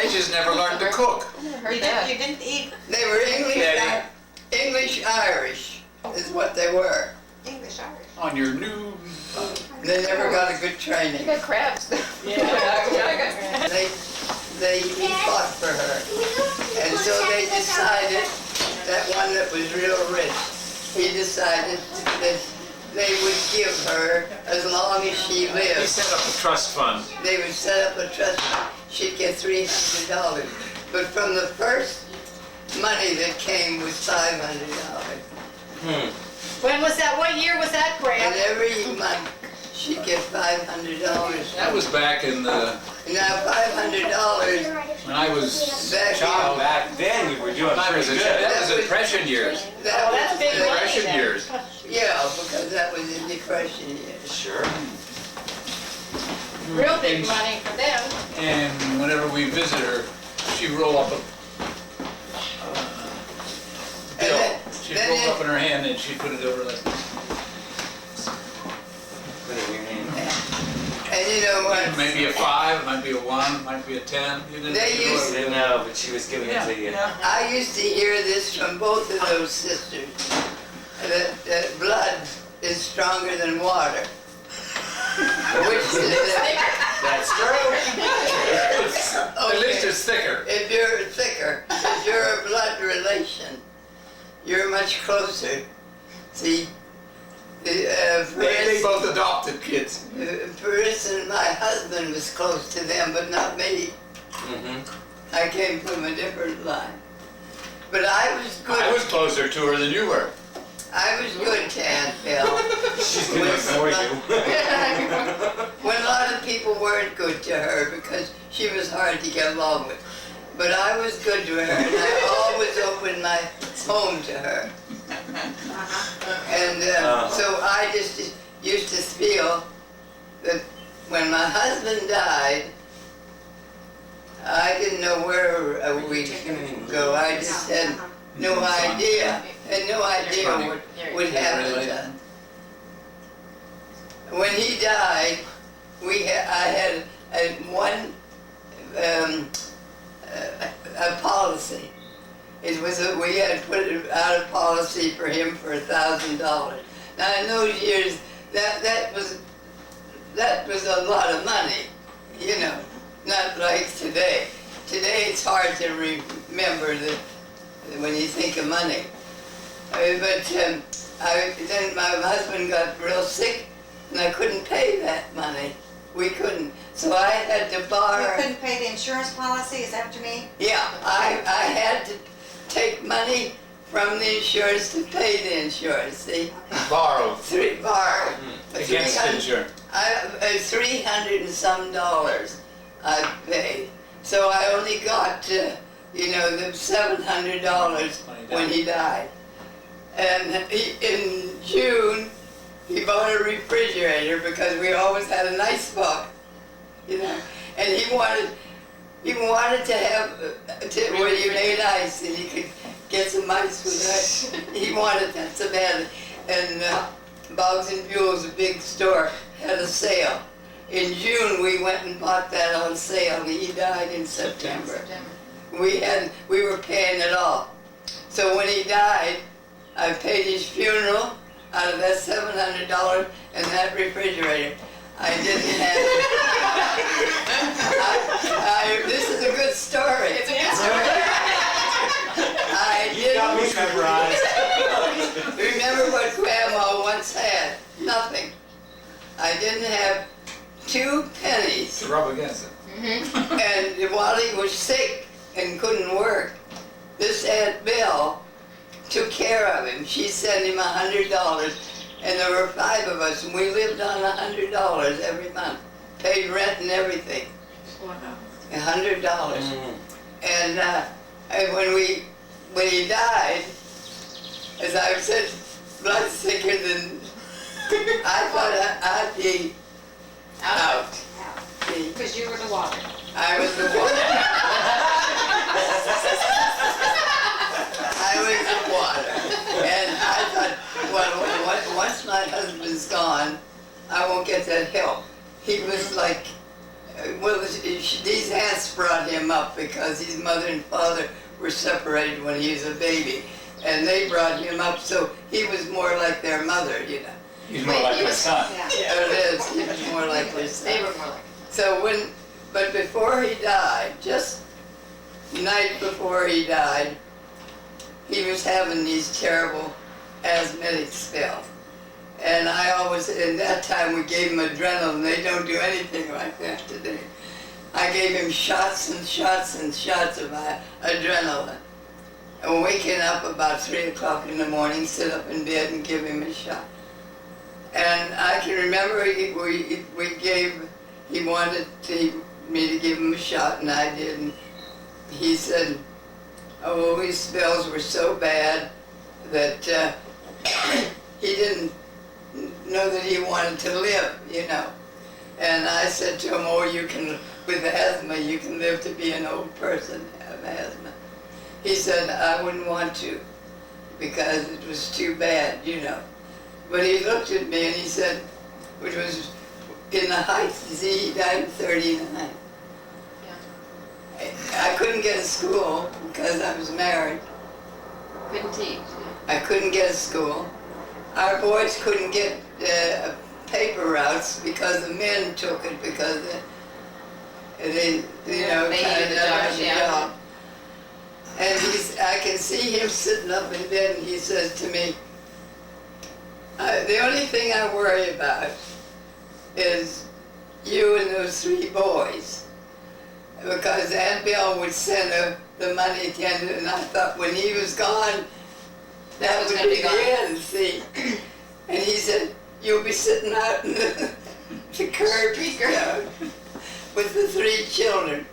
just never learned to cook. You didn't eat They were English Irish is what they were. English Irish. On your new... They never got a good You training. got crabs. He fought for her. And so they decided, that one that was real rich, he decided that they would give her as long as she He lived. set up a trust fund. They would set up a trust fund. She'd get $300. But from the first money that came was $500. When was that? What year was that, And Graham? every month, she'd get $500. That was back in the... Now, $500 when I was back a child. Back then, you were doing When I was pretty a good. child. That was Depression years. that that's was big the- money. Depression years. Yeah, because that was the Depression years. Sure. Real big money for them. And whenever we visit her, she'd roll up a bill. She'd then roll it- up in her hand and she'd put it over like... Put it in your hand. And you know what? Maybe a 5, might be a 1, might be a 10. You didn't They know used- You didn't know, but she was giving it to you. I used to hear this from both of those sisters, that blood is stronger than water. Which is That's true. At least it's thicker. if you're thicker, if you're a blood relation, you're much closer. See, for They both adopted kids. instance, my husband was close to them, but not me. I came from a different line. But I was good. I was closer to her than you were. I was good to Aunt Bill. She's gonna ignore you. When a lot of people weren't good to her because she was hard to get along with. But I was good to her, and I always opened my home to her. And so I just used to feel that when my husband died, I didn't know where we'd go. I just had no idea, what would happen to us. When he died, I had a policy. It was we had put out a policy for him for $1,000. Now in those years, that was a lot of money, you know, not like today. Today it's hard to remember when you think of money. But then my husband got real sick, and I couldn't pay that money. We couldn't. So I had to borrow. You couldn't pay the insurance policy, is that what you mean? Yeah, I had to take money from the insurance to pay the insurance, see? Borrowed. Borrowed. Against insurance. $300 and some I paid. So I only got, the $700 when he died. And in June, he bought a refrigerator because we always had an ice box, and he wanted to have where you made ice and you could get some ice with that. He wanted that so bad. And Boggs and Buell's, a big store, had a sale. In June, we went and bought that on sale, and he died in September. We were paying it all. So when he died, I paid his funeral out of that $700 and that refrigerator. I didn't have it. This is a good story. It's a good story. You got me memorized. Remember what Grandma once had? Nothing. I didn't have 2 pennies. To rub against it. And while he was sick and couldn't work, this Aunt Bill took care of him. She sent him $100, and there were 5 of us, and we lived on $100 every month. Paid rent and everything. $100. And when he died, as I said, blood thicker than I thought I'd be out. Because you were the water. I was the water. I was the water. And I thought, well, once my husband's gone, I won't get that help. He was like, Well, these aunts brought him up because his mother and father were separated when he was a baby. And they brought him up, so he was more like their mother, you know. He's more like my son. Yeah. There it is, he was more like their son. They were more like. So but before he died, just the night before he died, he was having these terrible asthmatic spells. And in that time we gave him adrenaline. They don't do anything like that today. I gave him shots and shots and shots of adrenaline. And waking up about 3 o'clock in the morning, sit up in bed and give him a shot. And I can remember he wanted me to give him a shot, and I did. And he said, oh, his spells were so bad that he didn't know that he wanted to live, you know. And I said to him, oh, with asthma, you can live to be an old person, have asthma. He said, I wouldn't want to, because it was too bad, you know. But he looked at me and he said, which was in the heights, he died in 39. I couldn't get to school because I was married. Couldn't teach. I couldn't get to school. Our boys couldn't get paper routes because the men took it because they you know, They kind of needed the had jobs, a yeah. job. And I can see him sitting up in bed and he says to me, the only thing I worry about is you and those 3 boys. Because Aunt Bill would send the money to him, and I thought when he was gone, that was would gonna be be the gone. end, see. And he said, you'll be sitting out in the curb with the 3 children.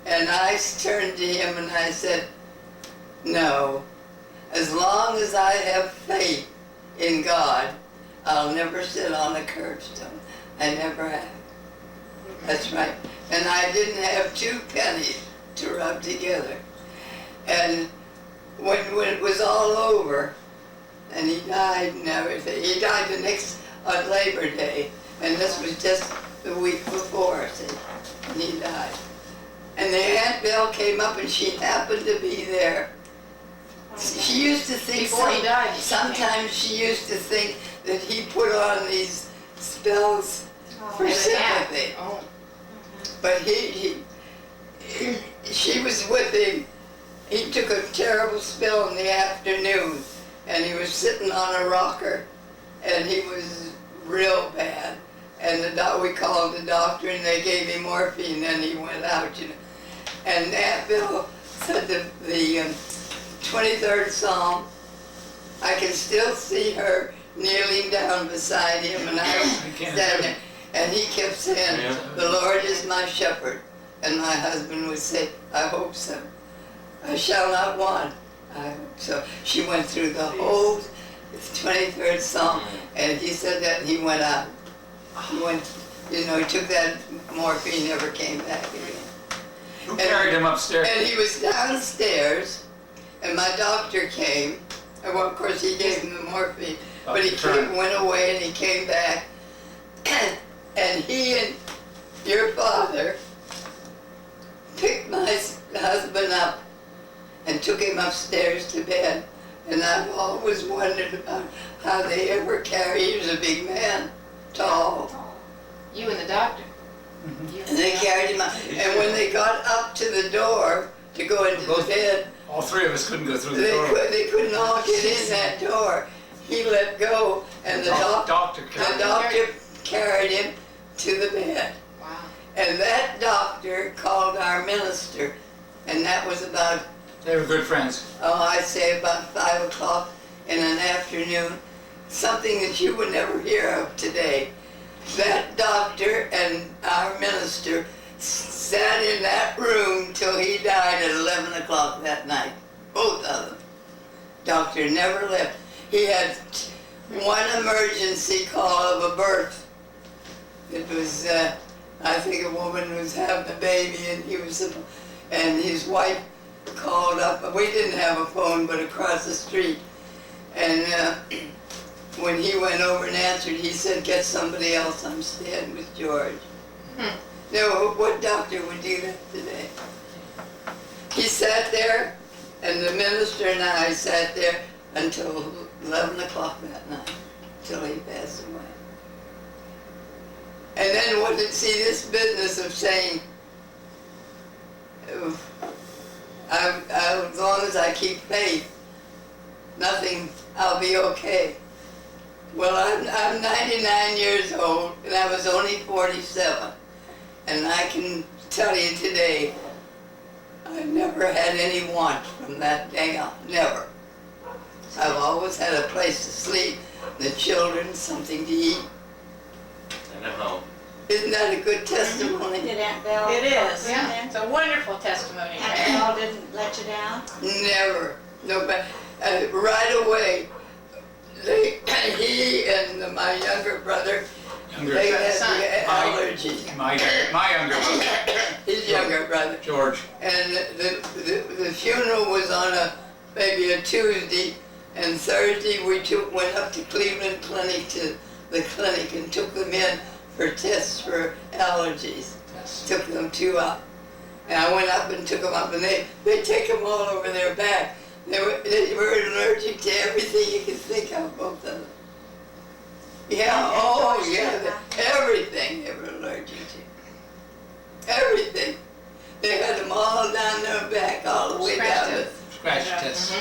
And I turned to him and I said, no, as long as I have faith in God, I'll never sit on a curbstone. I never have. That's right. And I didn't have 2 pennies to rub together. And when it was all over, and he died and everything, he died on Labor Day, and this was just the week before, see, and he died. And the Aunt Bill came up and she happened to be there. She used to think, Before he died, she sometimes she used to think that he put on these spells for sympathy. Oh. But she was with him. He took a terrible spell in the afternoon, and he was sitting on a rocker, and he was real bad. And we called the doctor, and they gave him morphine, and he went out, you know. And Aunt Bill said the 23rd Psalm, I can still see her kneeling down beside him, and I was standing there. And he kept saying, the Lord is my shepherd. And my husband would say, I hope so. I shall not want. I hope so. She went through the whole 23rd Psalm, and he said that, and he went out. He went, you know, he took that morphine, never came back again. Who carried him upstairs? And he was downstairs, and my doctor came, and well, of course he gave him the morphine, but he went away and he came back, and he and your father picked my husband up and took him upstairs to bed. And I've always wondered about how they ever carry, he was a big man, tall. You and the doctor. And they carried him up. And when they got up to the door to go into the bed, All 3 of us couldn't go through the door. they couldn't all get in that door. He let go, and the doctor carried him to the bed. Wow. And that doctor called our minister, and that was about, They were good friends. I'd say about 5 o'clock in an afternoon, something that you would never hear of today. That doctor and our minister sat in that room till he died at 11 o'clock that night, both of them. Doctor never left. He had one emergency call of a birth. It was, I think a woman was having a baby, and his wife called up. We didn't have a phone, but across the street. And when he went over and answered, he said, get somebody else, I'm staying with George. No, what doctor would do that today? He sat there, and the minister and I sat there until 11 o'clock that night, till he passed away. And then see this business of saying, as long as I keep faith, I'll be okay. Well, I'm 99 years old, and I was only 47. And I can tell you today, I never had any want from that day on, never. I've always had a place to sleep, the children, something to eat. And a home. Isn't that a good testimony? Did Aunt Belle? It is. Yeah. It's a wonderful testimony. Aunt Belle didn't let you down? Never. Nobody. Right away, he and my younger brother, they had son. the allergy. My younger brother, His younger brother. George. And the funeral was on maybe a Tuesday, and Thursday we went up to Cleveland Clinic to the clinic and took them in for tests for allergies. Took them 2 up. And I went up and took them up, and they take them all over their back. They were allergic to everything you could think of, both of them. Yeah, oh yeah, everything they were allergic to. Everything. They had them all down their back, all the way down. Scratch test.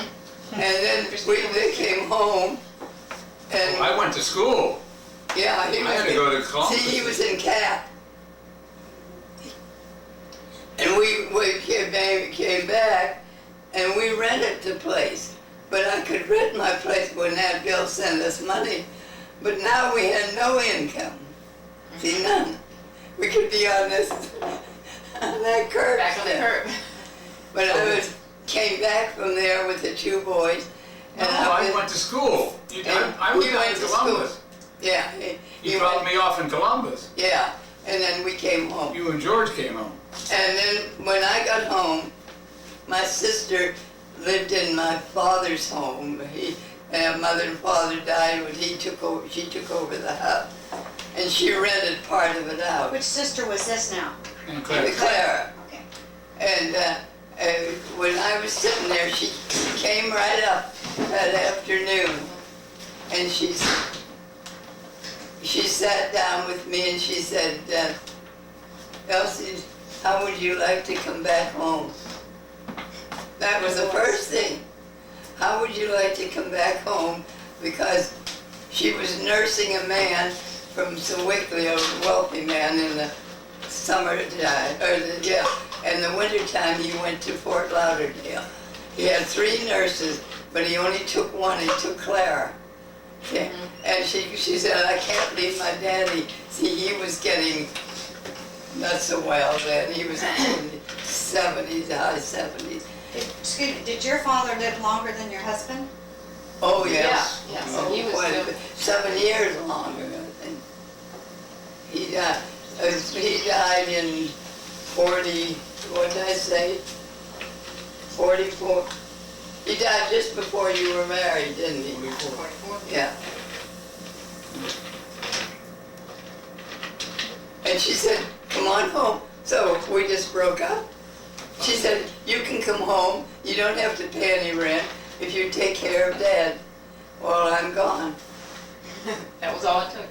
And then they came home, and I went to school. yeah, he I had to go to Columbus. See, he was in Cap. And we came back, and we rented the place. But I could rent my place when that bill sent us money. But now we had no income. See, none. We could be on that curb Back on the step. curb. But I came back from there with the 2 boys. No, I went to school. I He went down went to to Columbus. Yeah. You dropped me off in Columbus. Yeah, and then we came home. You and George came home. And then when I got home, my sister lived in my father's home. Mother and father died when she took over the house. And she rented part of it out. Which sister was this now? And Clara. Claire. Okay. And when I was sitting there, she came right up that afternoon. And she sat down with me and she said, Elsie, how would you like to come back home? That was the first thing. How would you like to come back home? Because she was nursing a man from Sewickley, a wealthy man, in the summertime, in the wintertime he went to Fort Lauderdale. He had 3 nurses, but he only took one, he took Clara. Yeah. And she said, I can't leave my daddy. See, he was getting not so well then. He was in the 70s, high 70s. Excuse me, did your father live longer than your husband? Oh, yes. Yeah, yeah, so he was quite a still- bit. 7 years longer, I think. He died in 40, what did I say? 44. He died just before you were married, didn't he? 44. Yeah. And she said, come on home. So we just broke up. She said, you can come home. You don't have to pay any rent if you take care of Dad while I'm gone. That was all it took.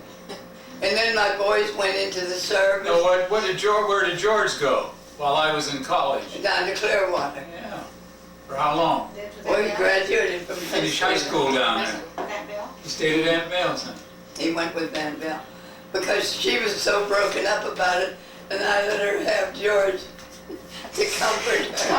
And then my boys went into the service No, where did George go while I was in college? down to Clearwater. Yeah. For how long? Well, he graduated from Finished high school down there. Aunt Belle? He stayed at Aunt Belle's. Huh? He went with Van Bell because she was so broken up about it, and I let her have George to comfort her.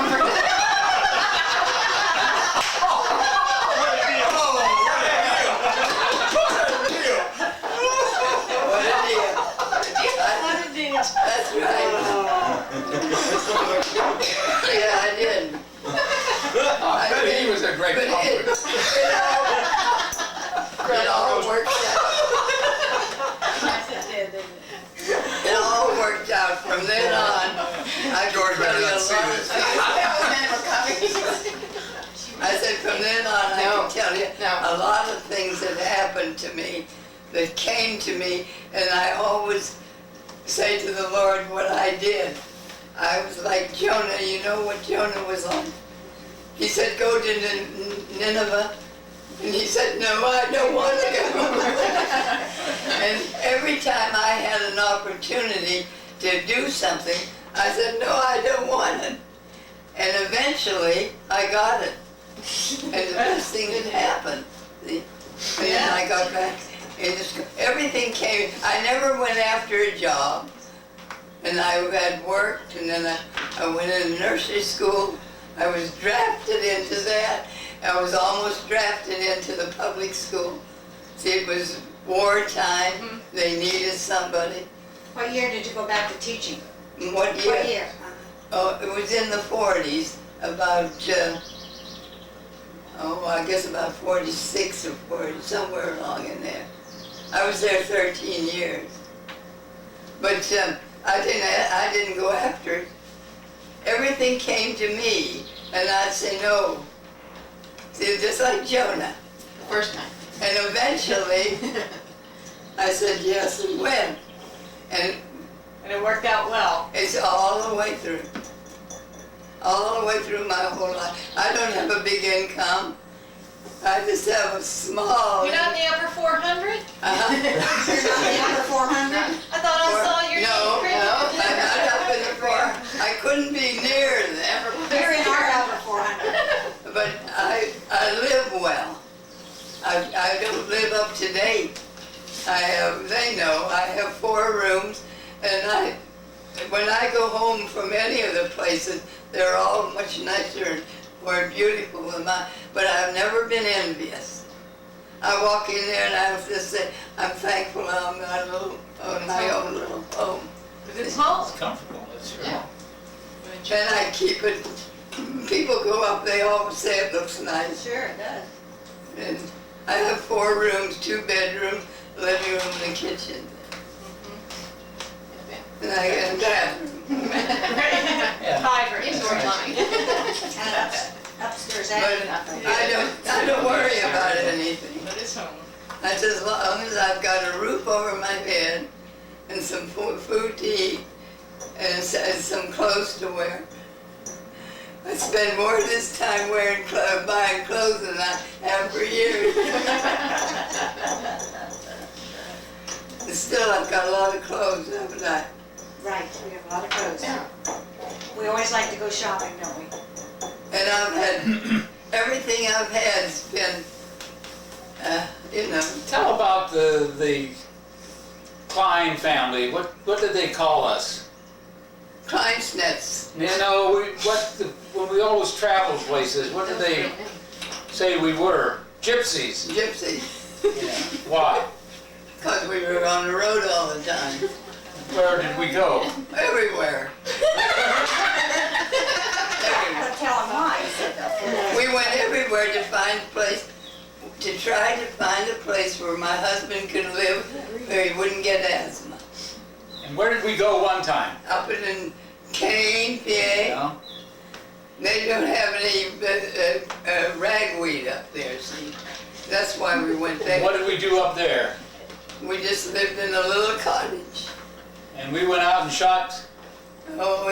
What a deal. What a deal. That's right. Yeah, I did. I bet he was a great But comfort. it all worked out. Yes, it did, didn't it? It all worked out. From then on, I George could tell better you not a see lot of this. things. I said from then on, I No, can tell you no. a lot of things that happened to me, that came to me, and I always say to the Lord what I did. I was like Jonah. You know what Jonah was like? He said, go to Nineveh. And he said, no, I don't want to go. And every time I had an opportunity to do something, I said, no, I don't want it. And eventually, I got it. And the best thing had happened. See? And then I got back. And everything came. I never went after a job. And I had worked, and then I went into nursery school. I was drafted into that. I was almost drafted into the public school. See, it was wartime. They needed somebody. What year did you go back to teaching? What year? What year? Oh, it was in the 40s, about, I guess about 46 or 40, somewhere along in there. I was there 13 years. But I didn't go after it. Everything came to me, and I'd say no. See, just like Jonah. The first time. And eventually, I said yes and went. And And it worked out well. it's all the way through. All the way through my whole life. I don't have a big income. I just have a small. You're not in the upper 400? Uh-huh. You're not in the upper 400? I thought I saw your No, name printed. I'm not up in the four. I couldn't be near them. You're in our upper 400. But I live well. I don't live up to date. They know, I have 4 rooms, and when I go home from any of the places, they're all much nicer and more beautiful than mine, but I've never been envious. I walk in there and I just say, I'm thankful I'm not my own little home. It's home. It's comfortable, that's true. Yeah. And I keep it, people go up, they always say it looks nice. Sure, it does. And I have 4 rooms, 2 bedrooms, living room and a kitchen. And I got a bathroom. Five or indoor line. And upstairs But attic. I don't worry about anything. But it's home. That's as long as I've got a roof over my head and some food to eat and some clothes to wear. I spend more of this time buying clothes than I have for years. And still, I've got a lot of clothes, haven't I? Right, we have a lot of clothes. We always like to go shopping, don't we? And I've had, everything I've had's been, Tell about the Klein family. What did they call us? Kleinsnets. When we always traveled places, what did they say we were? Gypsies. Gypsies. Yeah. Why? Because we were on the road all the time. Where did we go? Everywhere. But tell them why. We went everywhere to find a place, to try to find a place where my husband could live where he wouldn't get asthma. And where did we go one time? Up in Kane, PA, Yeah. they don't have any ragweed up there, see? That's why we went there. What did we do up there? We just lived in a little cottage. And we went out and shot. Oh,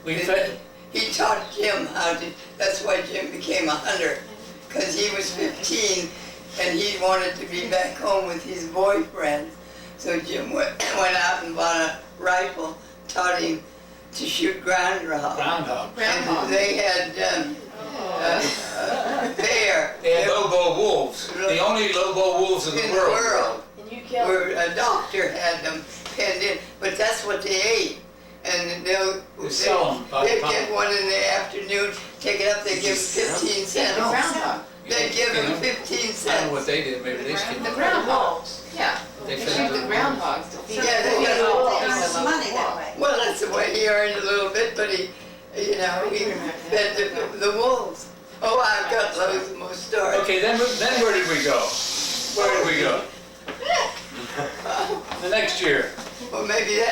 We fed. he taught Jim how to, that's why Jim became a hunter. Because he was 15 and he wanted to be back home with his boyfriend. So Jim went out and bought a rifle, taught him to shoot groundhog. Groundhog. And they had bear. They had Lobo wolves. The only Lobo wolves in the world. And you killed Where a doctor had them penned in, but that's what they ate. And They sell 'em by the they'd pound. get one in the afternoon, take it up, they give 15 cents. groundhog. They give them 15 I don't know cents. what they did. Maybe they skinned The it. groundhogs. Yeah. They They fed shoot them. the groundhogs to feed Yeah, they the got wolves. They earn some money that way. Well, that's the way he earned a little bit, but he fed the wolves. Oh, I've got loads of more stories. Okay, then where did we go? Where did we go? The next year. Well, maybe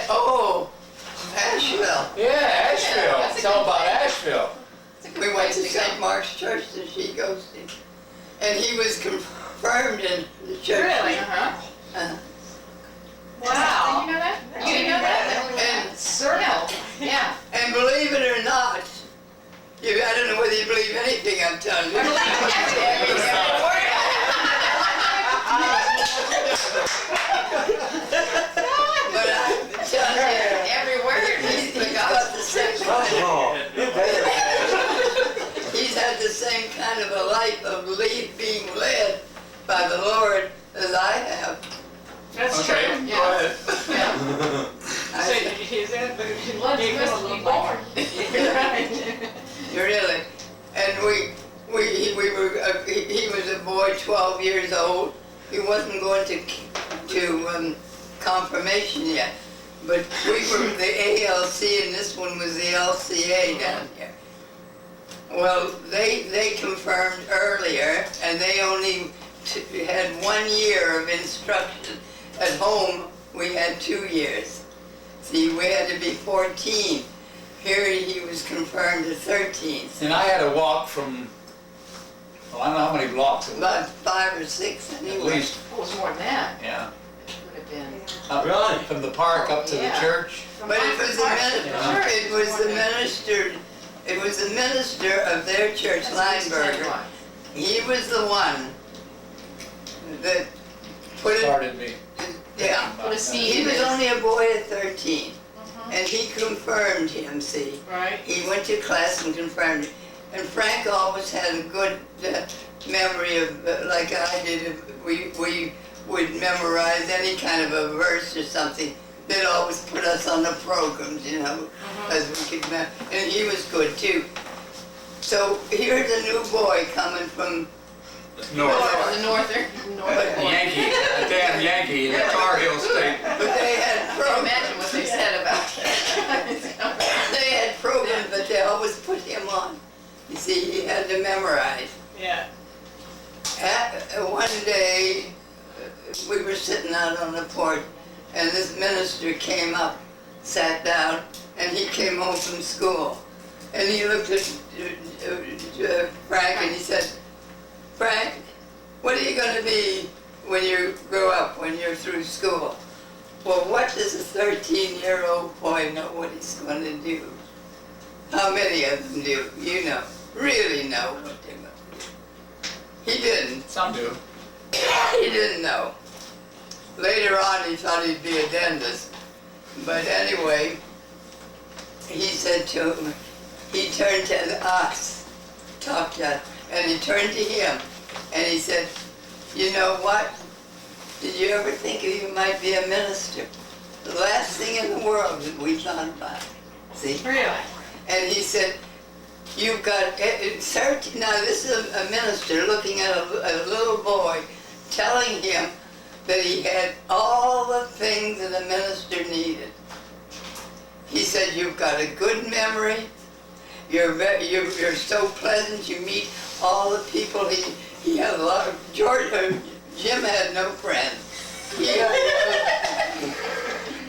Asheville. Yeah, Asheville. that's a Tell good about place. Asheville. It's a good We went place to go. St. Mark's Church that she goes to. And he was confirmed in the church. Really? Uh, Wow. Did you know that? You didn't know that? And, Circle. Yeah. and believe it or not, I don't know whether you believe anything I'm telling you. I believe every word. But I'm telling you, Every word he's is the got gospel. the same, he's had the same kind of a life of being led by the Lord as I have. That's Okay, true. go ahead. Yeah. I So said, is that the Blood gave us must a be little more? really, and he was a boy 12 years old. He wasn't going to confirmation yet, but we were the ALC and this one was the LCA down here. Well, they confirmed earlier, and they only had 1 year of instruction. At home, we had 2 years. See, we had to be 14. Here he was confirmed at 13. And I had to walk from, well, I don't know how many blocks it was, About 5 or 6 at anyway. least, It was more than that. yeah. It would have been. Up- Really? From the park up to the Yeah. church. But it was the Yeah. minister of their church, Lineberger. He was the one that put it, Started me. yeah. Put a seed He in was it. only a boy at 13, and he confirmed him, see. Right. He went to class and confirmed him. And Frank always had a good memory of, like I did, we would memorize any kind of a verse or something. They'd always put us on the programs, you know, as we could and he was good too. So here's a new boy coming from North. The northern. Yankee, a damn Yankee in the Tar Heel State. But they had programs. Imagine what they said about it. They had programs, but they always put him on. You see, he had to memorize. Yeah. One day, we were sitting out on the porch, and this minister came up, sat down, and he came home from school. And he looked at Frank and he said, "Frank, what are you going to be when you grow up, when you're through school?" Well, what does a 13-year-old boy know what he's going to do? How many of them do? You know, really know what they're going to do. He didn't. Some do. He didn't know. Later on, he thought he'd be a dentist. But anyway, he said to him, he turned to us, talked to us, and he turned to him, and he said, "You know what? Did you ever think you might be a minister?" The last thing in the world that we thought about. See? Really? And he said, "You've got 13." Now this is a minister looking at a little boy, telling him that he had all the things that a minister needed. He said, "You've got a good memory. You're so pleasant. You meet all the people." He had a lot of Jim had no friends.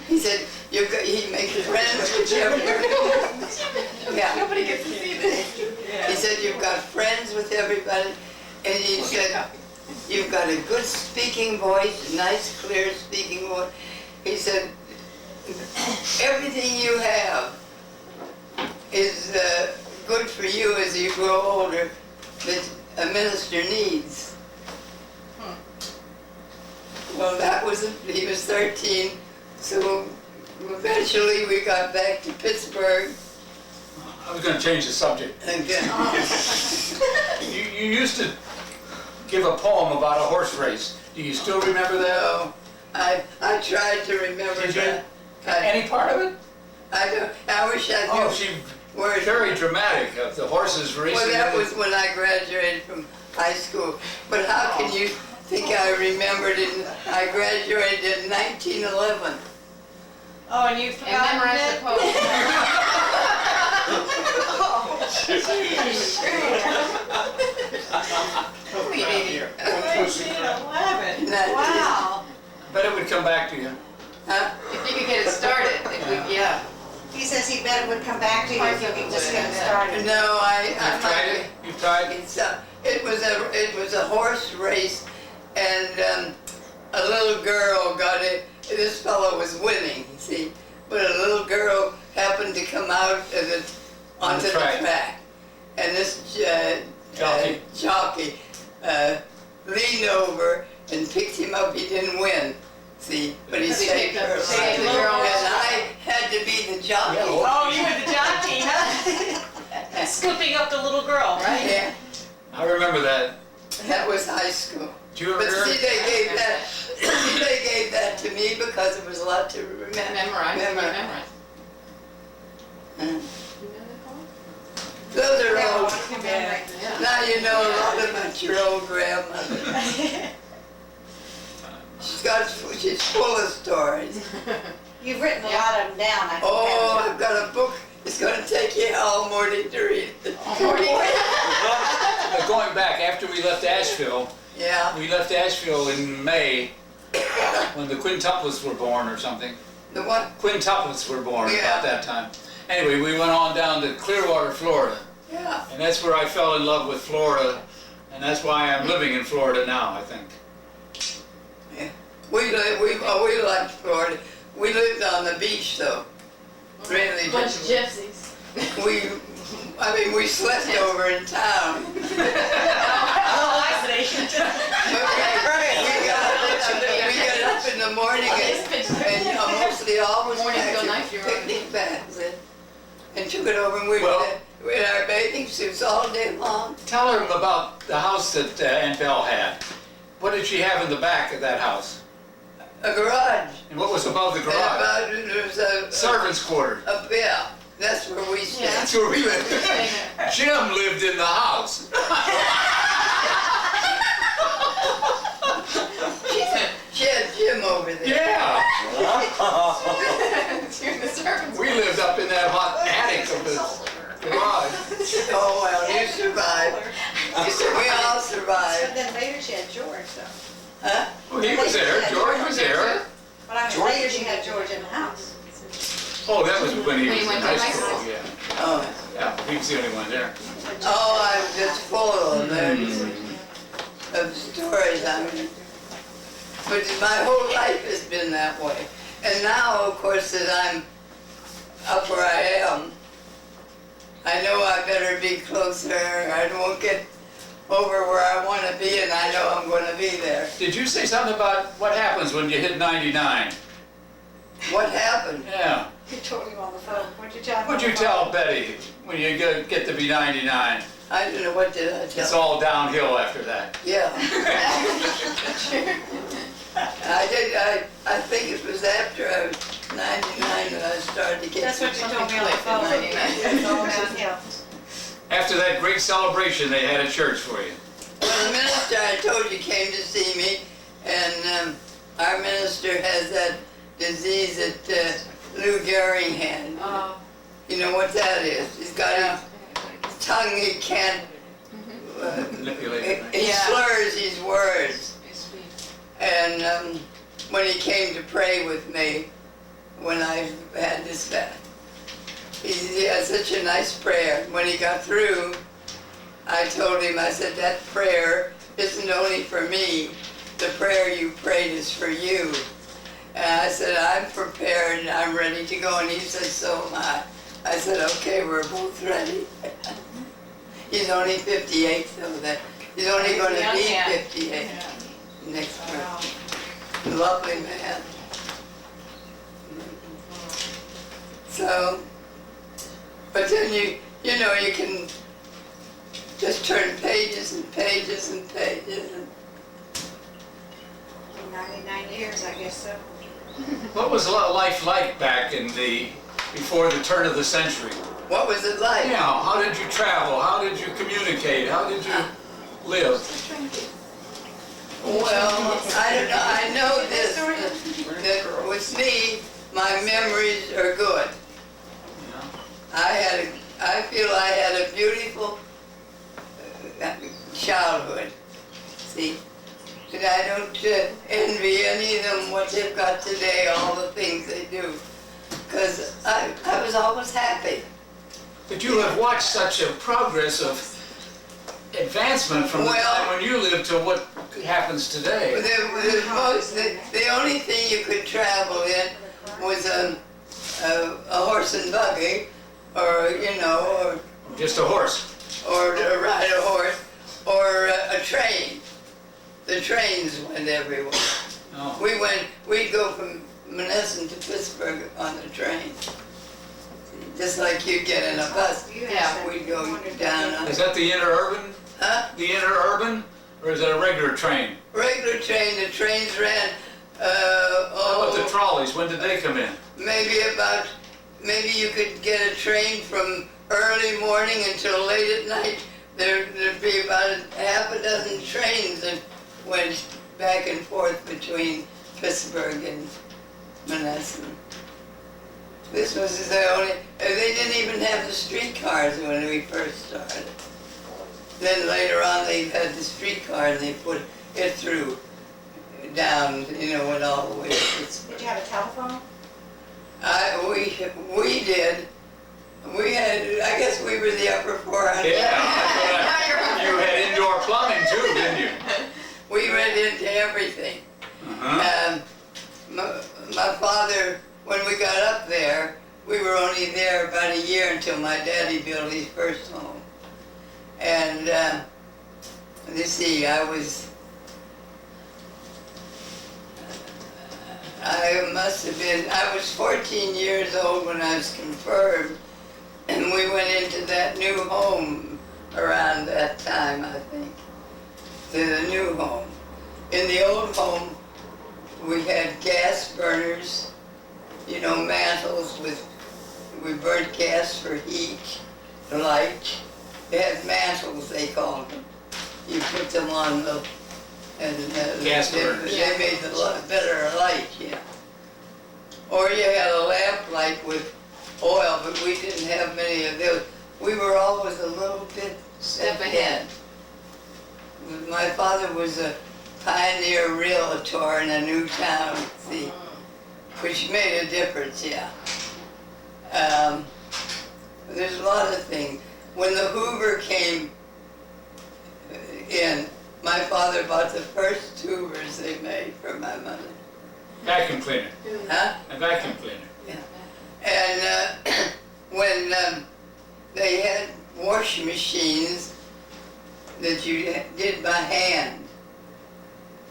He said, he makes friends with everybody. Yeah. Nobody gets to see this. He said, "You've got friends with everybody." And he said, "You've got a good speaking voice, nice, clear speaking voice." He said, "Everything you have is good for you as you grow older that a minister needs." Well, he was 13, so eventually we got back to Pittsburgh. I was going to change the subject. And You used to give a poem about a horse race. Do you still remember that? no, I tried to remember Did you? that. Any part of it? I wish I knew. Oh, she words. very dramatic of the horses racing. Well, that was when I graduated from high school. But how can you think I remembered it? I graduated in 1911. Oh, and you And forgot memorize the it? poem. We did. 1911. Nineteen. Wow. But it would come back to you. Huh? If you could get it started, it would, yeah. He says he bet it would come back to you if you could just get it Yeah. started. No, You've tried it? You've tried it? It was a horse race, and a little girl got this fellow was winning, you see. But a little girl happened to come out of onto the track. And this jockey leaned over and picked him up. He didn't win, see, but he saved her life. Saved the girl. And I had to be the jockey. Yeah, Oh, you were the jockey, huh? Scooping up the little girl, right? Yeah, I remember that. that was high school. Do you But remember? see, they gave that to me because it was a lot to remember. Memorize. Mm. Those are all, Yeah. now you know a lot about your old grandmother. She's full of stories. You've written a lot of them down, I think. Oh, I've got a book. It's going to take you all morning to read it. But going back, after we left Asheville, Yeah, we left Asheville in May when the quintuplets were born or something. the one, Quintuplets were born Yeah. about that time. Anyway, we went on down to Clearwater, Florida. yeah. And that's where I fell in love with Florida. And that's why I'm living in Florida now, I think. We liked Florida. We lived on the beach though. Really Bunch of did. gypsies. We slept over in town. Oh, I see. But we got up in the morning and mostly always Mornings packed go nice, you're right. picnic bags and took it over and we Well- were in our bathing suits all day long. Tell her about the house that Aunt Belle had. What did she have in the back of that house? A garage. And what was above the And garage? there was a Servant's quarter. yeah, that's where we stayed. That's where we lived. Jim lived in the house. She had Jim over there. Yeah. You're the servants. We lived up in that hot attic of the garage. Oh, well, you survived. We all But survived. then later she had George, though. Huh? Well, he was there. George was there. But I mean, later she had George in the house. Oh, that was when he When was he in went to high high school. school. Yeah. Oh, Yeah, he was the only one there. I'm just full of stories. But my whole life has been that way. And now, of course, that I'm up where I am, I know I better be closer. I won't get over where I want to be, and I know I'm going to be there. Did you say something about what happens when you hit 99? What happened? Yeah. You told him on the phone. What'd you tell him? What'd you tell Betty when you get to be 99? I don't know, what did I tell It's you? all downhill after that. Yeah. I think it was after I was 99 that I started to get... That's what you told me on the Something phone. clicked in 99. It's all downhill. After that great celebration they had at church for you. Well, the minister I told you came to see me, and our minister has that disease that Lou Gehrig had. You know what that is? He's got his tongue, he can't, Manipulated. he slurs his words. It's sweet. And when he came to pray with me, when I had this back, he had such a nice prayer. When he got through, I told him, I said, that prayer isn't only for me. The prayer you prayed is for you. And I said, I'm prepared and I'm ready to go. And he said, so am I. I said, okay, we're both ready. He's only 58, so that he's only going to Young be man. 58 next month. Lovely man. So, but then you know, you can just turn pages and pages and pages. And 99 years, I guess so. What was life like back in before the turn of the century? what was it like? Yeah, how did you travel? How did you communicate? How did you live? Well, I don't know. I know this, that with me, my memories are good. I feel I had a beautiful childhood. See, and I don't envy any of them what they've got today, all the things they do, because I was always happy. But you have watched such a progress of advancement from the Well- time when you lived to what happens today. The only thing you could travel in was a horse and buggy, or, you know, Just a horse. or to ride a horse, or a train. The trains went everywhere. Oh. We'd go from Menneson to Pittsburgh on the train. Just like you'd get in a bus. Yeah. We'd go down on, Is that the interurban? huh? The interurban? Or is that a regular train? Regular train, the trains ran, How about the trolleys? When did they come in? maybe you could get a train from early morning until late at night. There'd be about half a dozen trains that went back and forth between Pittsburgh and Menneson. This was the only, they didn't even have the streetcars when we first started. Then later on they had the streetcar and they put it through down, you know, went all the way to Pittsburgh. Did you have a telephone? We did. We had, I guess we were the upper 400. Yeah. You had indoor plumbing too, didn't you? We went into everything. Uh-huh. My father, when we got up there, we were only there about a year until my daddy built his first home. And you see, I was 14 years old when I was confirmed, and we went into that new home around that time, I think, to the new home. In the old home, we had gas burners, you know, mantles we burnt gas for heat, light. They had mantles, they called them. You put them on the, and Gas they burners. made the better light, yeah. Or you had a lamp light with oil, but we didn't have many of those. We were always a little bit Step ahead. My father was a pioneer realtor in a new town, see, which made a difference, yeah. There's a lot of things. When the Hoover came in, my father bought the first Hoovers they made for my mother. Vacuum cleaner. Huh? A vacuum cleaner. And when they had washing machines that you did by hand,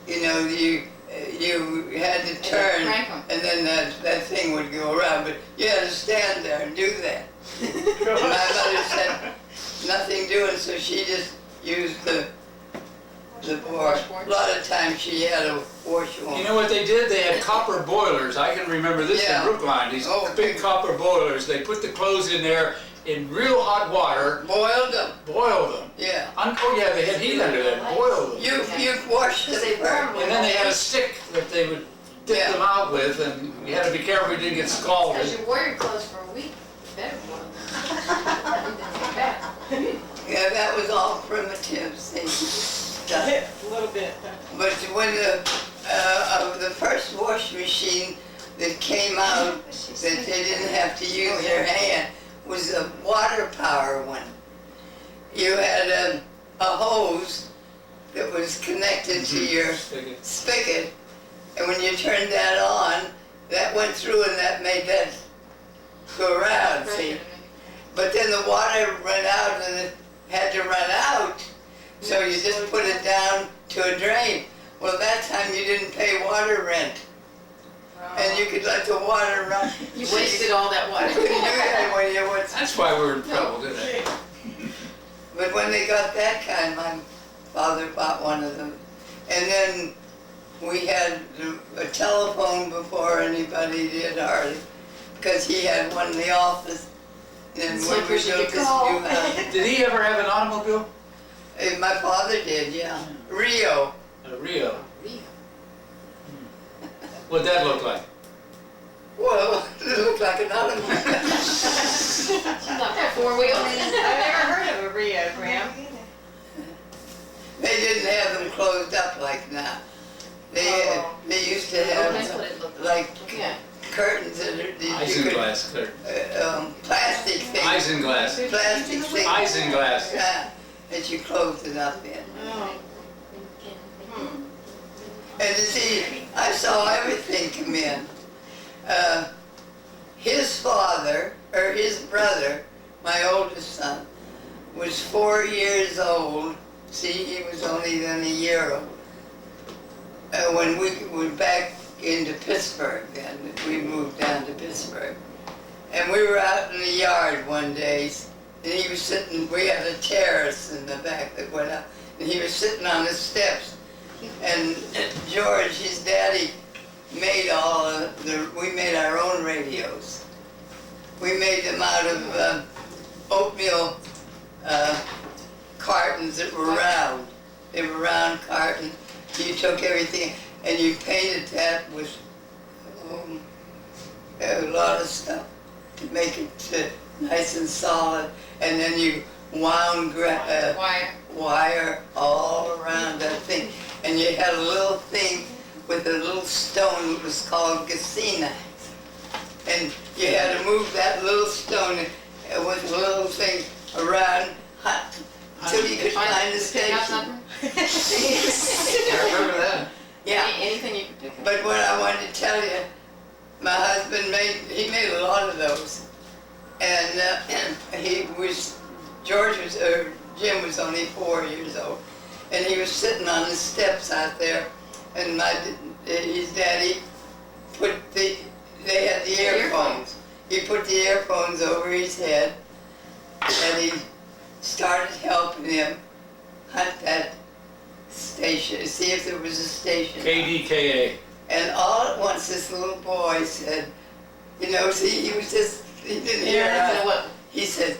you know, you had to turn, crank 'em. and then that thing would go around, but you had to stand there and do that. And my mother said nothing doing, so she just used the board. A lot of times she had a wash one. You know what they did? They had copper boilers. I can remember this Yeah. in Brookline. These Oh, big copper boilers. They put the clothes in there in real hot water, Boiled them, boil them. yeah. Oh yeah, they had heat under them, boil them. You washed them They first. warm And then they had a stick that they would dip Yeah. them out with, and you had to be careful you didn't get Because scalded. you wore your clothes for a week, better one. Yeah, that was all primitive, see. stuff. A little bit. But when the first wash machine that came out, that they didn't have to use their hand, was a water power one. You had a hose that was connected to your spigot, and when you turned that on, that went through and that made that go around, see. But then the water ran out and it had to run out, so you just put it down to a drain. Well, that time you didn't pay water rent, and you could let the water run. You wasted all that You water. couldn't do that when you went. That's why we're in trouble today. But when they got that kind, my father bought one of them. And then we had a telephone before anybody did hardly, because he had one in the office. And So when we you built could this call. new house, Did he ever have an automobile? my father did, yeah. Rio. A Rio. What'd that look like? Well, it looked like an automobile. Not that four-wheel. I've never heard of a Rio, Graham. They didn't have them closed up like now. They used to have That's what it looked like Yeah. curtains that you could, Isinglass curtain. plastic things. Isinglass. Plastic things. Isinglass. Yeah, that you closed it up in. Oh. And you see, I saw everything come in. His father, or his brother, my oldest son, was 4 years old. See, he was only then a year old. When we went back into Pittsburgh then, we moved down to Pittsburgh. And we were out in the yard one day, and he was sitting, we had a terrace in the back that went up, and he was sitting on the steps. And George, his daddy, made we made our own radios. We made them out of oatmeal cartons that were round. They were round cartons. You took everything and you painted that with a lot of stuff to make it nice and solid. And then you wound wire all around that thing. And you had a little thing with a little stone that was called Gacina. And you had to move that little stone with a little thing around until you could find the station. I remember that. Yeah. Anything you could pick up. But what I wanted to tell you, my husband made a lot of those. And Jim was only 4 years old. And he was sitting on the steps out there, and his daddy they had the earphones. He put the earphones over his head, and he started helping him hunt that station, see if there was a station. KDKA. And all at once this little boy said, he didn't hear us. He said,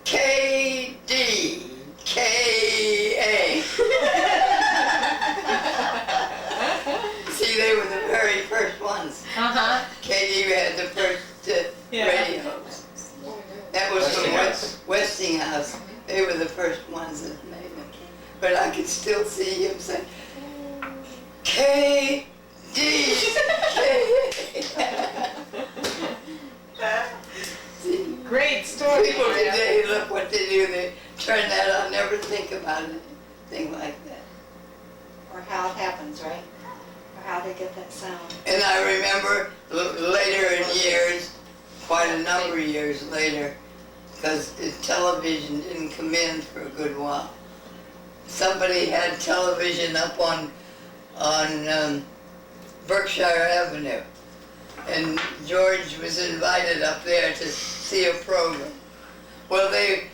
KDKA. See, they were the very first ones. Uh-huh. KD had the first radios. That was from Westinghouse. They were the first ones that made them. But I could still see him say, KD. Great story. People today, look what they do. They turn that on, never think about anything like that. Or how it happens, right? Or how they get that sound. And I remember later in years, quite a number of years later, because the television didn't come in for a good while. Somebody had television up on Berkshire Avenue, and George was invited up there to see a program. Well, they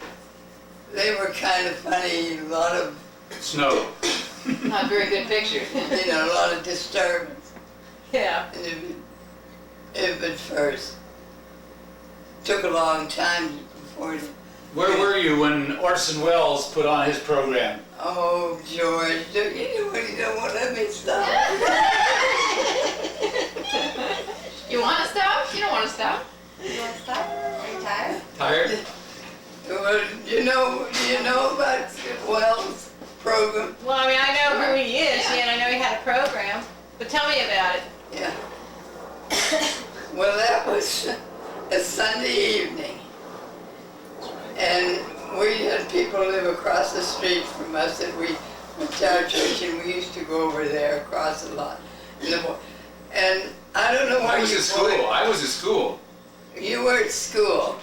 were kind of funny, a lot of, Snow. Not very good pictures. a lot of disturbance. Yeah. If at first. Took a long time before. Where were you when Orson Welles put on his program? Oh, George, you don't want to let me stop. You want to stop? You don't want to stop. You want to stop? Are you tired? Tired? Well, do you know about Wells' program? Well, I mean, I know who he is, and I know he had a program, but tell me about it. Yeah. Well, that was a Sunday evening, and we had people live across the street from us that we went to our church, and we used to go over there across a lot. And I don't know where I was at school. I was at school. You were at school,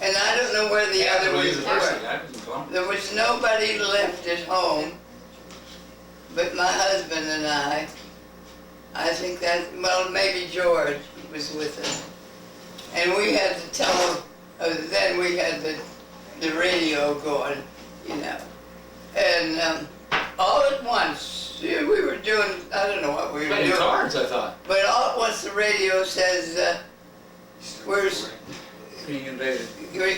and I don't know where the other ones University. were. I was in Columbia. There was nobody left at home but my husband and I. I think that, well, maybe George was with us. And we had to then we had the radio going, And all at once, we were doing, I don't know what we were Playing doing. cards, I thought. But all at once the radio says, we're Being invaded.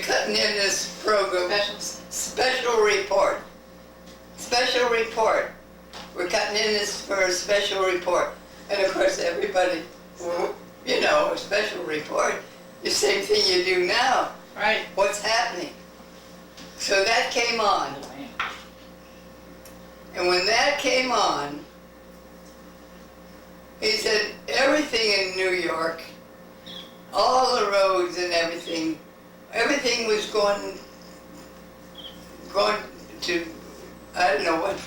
cutting in this program. Special report. Special report. We're cutting in this for a special report. And of course everybody, a special report, the same thing you do now. Right. What's happening? So that came on. And when that came on, he said everything in New York, all the roads and everything was going to, I don't know what,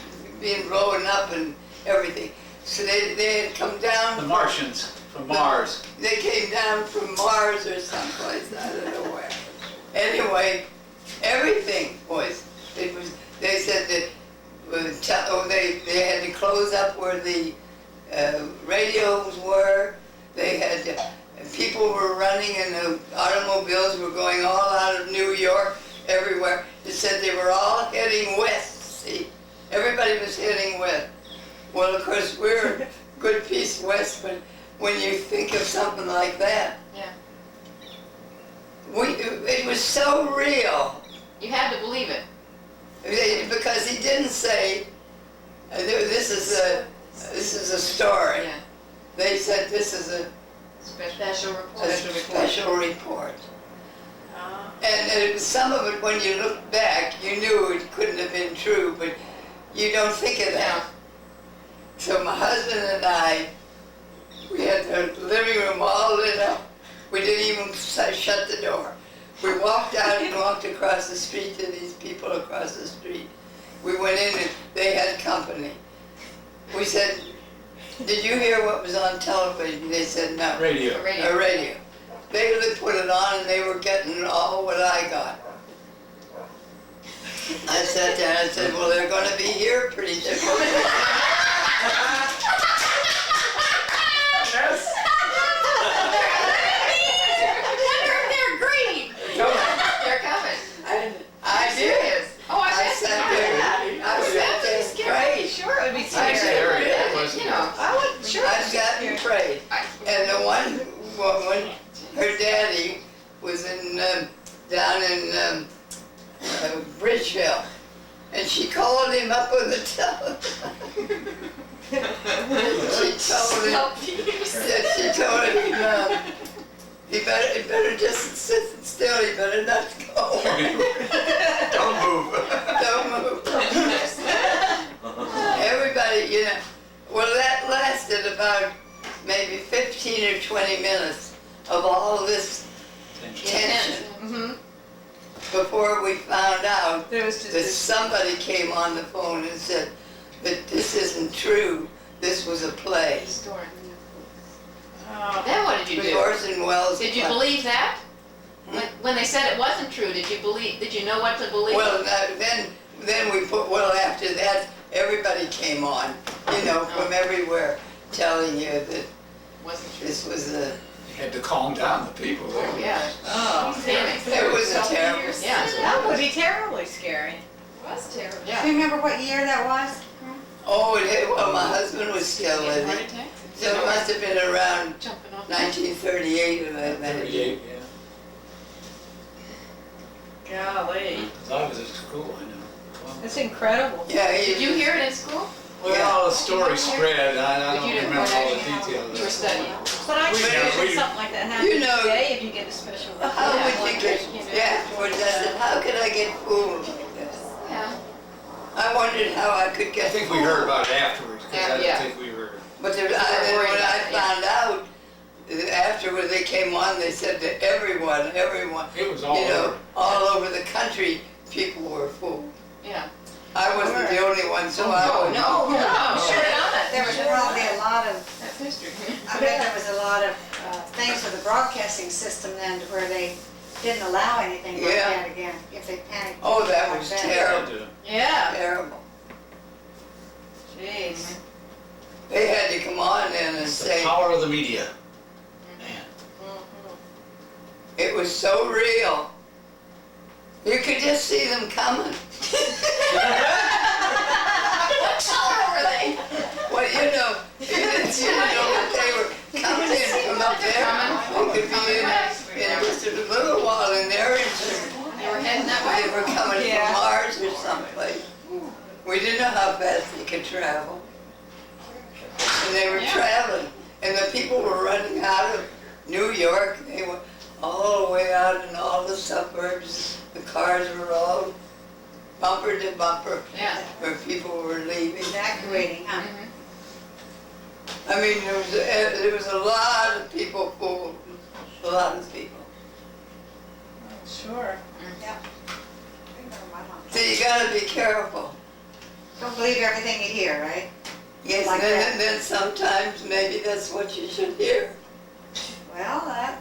being blown up and everything. So they had come down. The Martians from Mars. They came down from Mars or someplace, I don't know where. Anyway, everything they said that they had to close up where the radios were. They had people were running and the automobiles were going all out of New York, everywhere. It said they were all heading west, see? Everybody was heading west. Well, of course, we're a good piece west, but when you think of something like that, Yeah. it was so real. You had to believe it. Because he didn't say, this is a story. Yeah. They said this is a Special report. special report. Oh. And some of it, when you look back, you knew it couldn't have been true, but you don't think of that. Yeah. So my husband and I, we had the living room all lit up. We didn't even shut the door. We walked out and walked across the street to these people across the street. We went in and they had company. We said, did you hear what was on television? They said no. Radio. A radio. They put it on and they were getting all what I got. I sat down and said, well, they're going to be here pretty soon. They're green. They're coming. I did. Serious. Oh, I I sat there. I sat there and prayed. Sure, it would be Scary. scary. It was You know, I would, sure. I sat and prayed. And the one woman, her daddy was down in Bridgeville, and she called him up on the telephone. She told him, he better just sit still. He better not go. Don't move. Don't move. Everybody, you know. Well, that lasted about maybe 15 or 20 minutes of all this tension Mm-hmm. before we found out There was just that this, somebody came on the phone and said that this isn't true. This was a play. Story. oh, Then what did you It was do? Orson Welles' Did you play. believe that? When they said it wasn't true, did you know what to believe? Well, then we put, well, after that, everybody came on, you know, from everywhere, telling you that wasn't true. this was a, You had to calm down the people there. Yeah. oh. Panic. it was a terrible. Yeah. That would be terribly scary. It was terrible. Do Yeah. you remember what year that was? Oh, well, my husband was still Heart living, attack? so it must have been around Jumping off. 1938 or that. 38, yeah. Golly. I was at school, I know. Well, That's incredible. Yeah, Did you hear it in school? well, the story spread, I But you don't didn't remember all the know details. You were studying. But I We- suppose we- something like that happens You know- today if you get a special. How Yeah, would you get, you know. yeah, what I said, how could I get fooled like this? Yeah. I wondered how I could I get think we heard about it afterwards, because I Yeah. don't think we were. But then worried when I about it, yeah. found out, afterward they came on, they said to everyone, It was all you know, over. all over the country, people were fooled. Yeah. I wasn't the only one, so I No, was. no, no. I'm sure not. There was probably a lot of, That's history. I bet there was a lot of things with the broadcasting system then where they didn't allow anything like Yeah. that again, if they panicked. Oh, that like was terrible, Yeah. terrible. Jeez. They had to come on in and It's the say, power of the media. Man. it was so real. You could just see them coming. What color were they? Well, you know that they were coming in from up there. They could be in just a little while in there, and They were heading that they way. were coming Yeah. from Mars or someplace. We didn't know how fast they could travel. And they were Yeah. traveling, and the people were running out of New York. They were all the way out in all the suburbs. The cars were all bumper to bumper Yeah. where people were leaving. Evacuating, huh? Mhm. I mean, there was a lot of people fooled, a lot of people. Sure. So you gotta be careful. Don't believe everything you hear, right? Yes, Like and then sometimes maybe that's what you should hear. Well, that.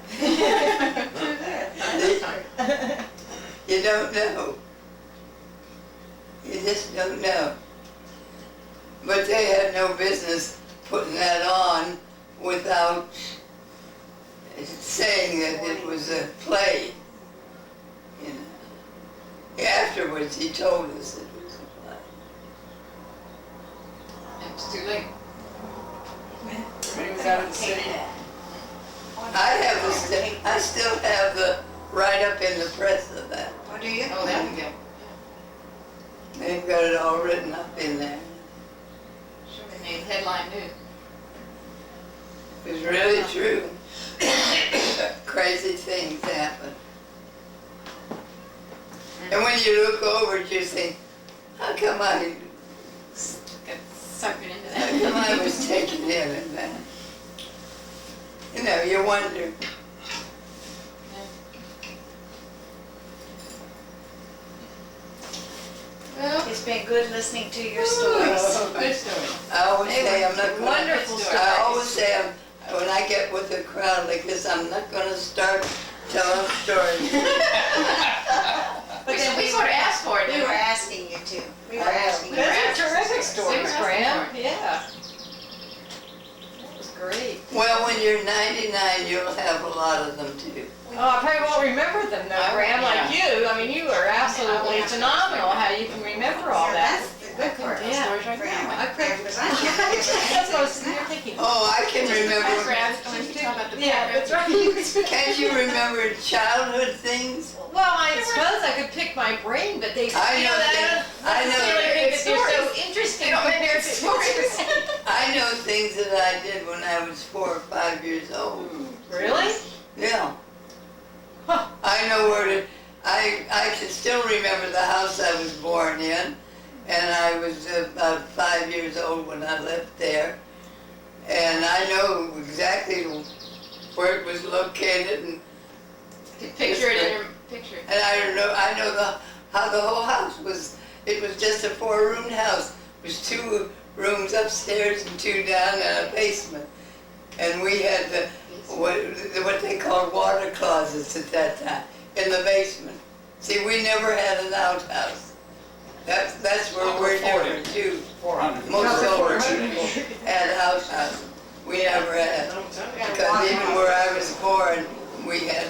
You don't know. You just don't know. But they had no business putting that on without saying that it was a play. You know. Afterwards, he told us it was a play. It was too late. Everybody was out of the city. I still have the write-up in the press of that. Oh, do you? Oh, that we go. They've got it all written up in there. Sure, they made headline news. It was really true. Crazy things happen. And when you look over it, you think, how come I Got suckered into How that. come I was taken in at that? You know, you wonder. Well, It's been good listening to your stories. good story. I always say I'm not gonna, Wonderful story. I always say when I get with a crowd like this, I'm not gonna start telling stories. But then we sort of asked for it, We didn't were we? asking you to. We were I know. asking you. Those are asking terrific for it. They were stories, asking Graham. for it. Yeah. That was great. Well, when you're 99, you'll have a lot of them too. Oh, I probably won't remember them though, I- Graham, like you. I mean, you are absolutely Yeah, I- phenomenal how you can remember all Yeah, that. that's the good part. those stories right Graham, now. I couldn't, because I can't. That's what I was sitting here thinking. Oh, I can That's remember. right. I was talking about the Yeah, that's right. Can't you remember childhood things? Well, I suppose I could pick my brain, but they, I you know know, things. I know think that they're so stories. interesting They don't make compared good to stories. I know things that I did when I was 4 or 5 years old. Really? Yeah. Huh. I know where to, I can still remember the house I was born in, and I was about 5 years old when I lived there. And I know exactly where it was located, and Picture it in your picture. I know how the whole house was. It was just a 4-room house. It was 2 rooms upstairs and 2 down and a basement. And we had what they called water closets at that time in the basement. See, we never had an outhouse. That's where we're different too. 400. Most older people had outhouses. We never had. Because even where I was born, we had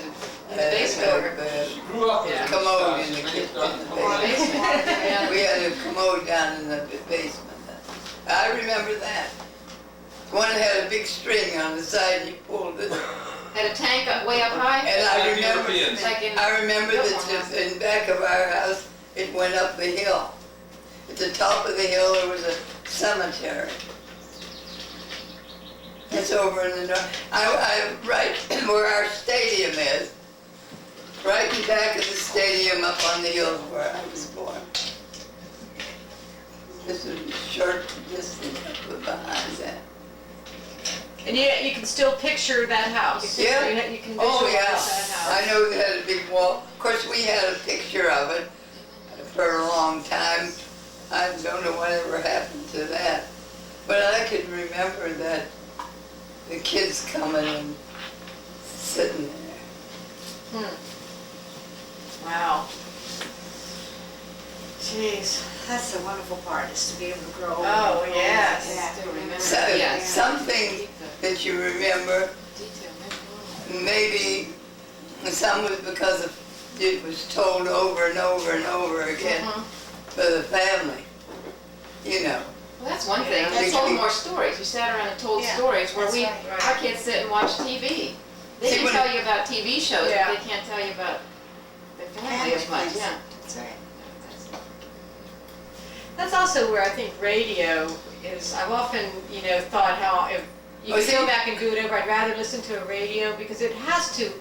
Grew up Yeah. with commode in the kitchen. Yeah. We had a commode down in the basement. I remember that. One had a big string on the side, you pulled it. Had a tank up way up high. And I Like remember, Europeans. Like in. I remember that in back of our house, it went up the hill. At the top of the hill, there was a cemetery. It's over in the north. Right where our stadium is, right in back of the stadium up on the hill where I was born. This is a short distance behind that. And you can still picture that house. Yeah. You can Oh, visualize yeah. that house. I know it had a big wall. Of course, we had a picture of it for a long time. I don't know whatever happened to that. But I could remember that the kids coming and sitting there. Wow. Jeez. That's the wonderful part, is to be able to grow old. Oh, yes. Yeah. Still remember. So, Yeah. some things that you remember, Detail, maybe some was because it was told over and over and over again for the family, you know. Well, that's one thing. Yeah. They told more stories. We sat around and told Yeah, stories where that's we, right. our kids sit and watch TV. They See, can when- tell you about TV shows, Yeah. but they can't tell you about their family as much. things. Yeah. That's right. That's also where I think radio is. I've often, thought how if you Oh, could see- go back and do it over, I'd rather listen to a radio because it has to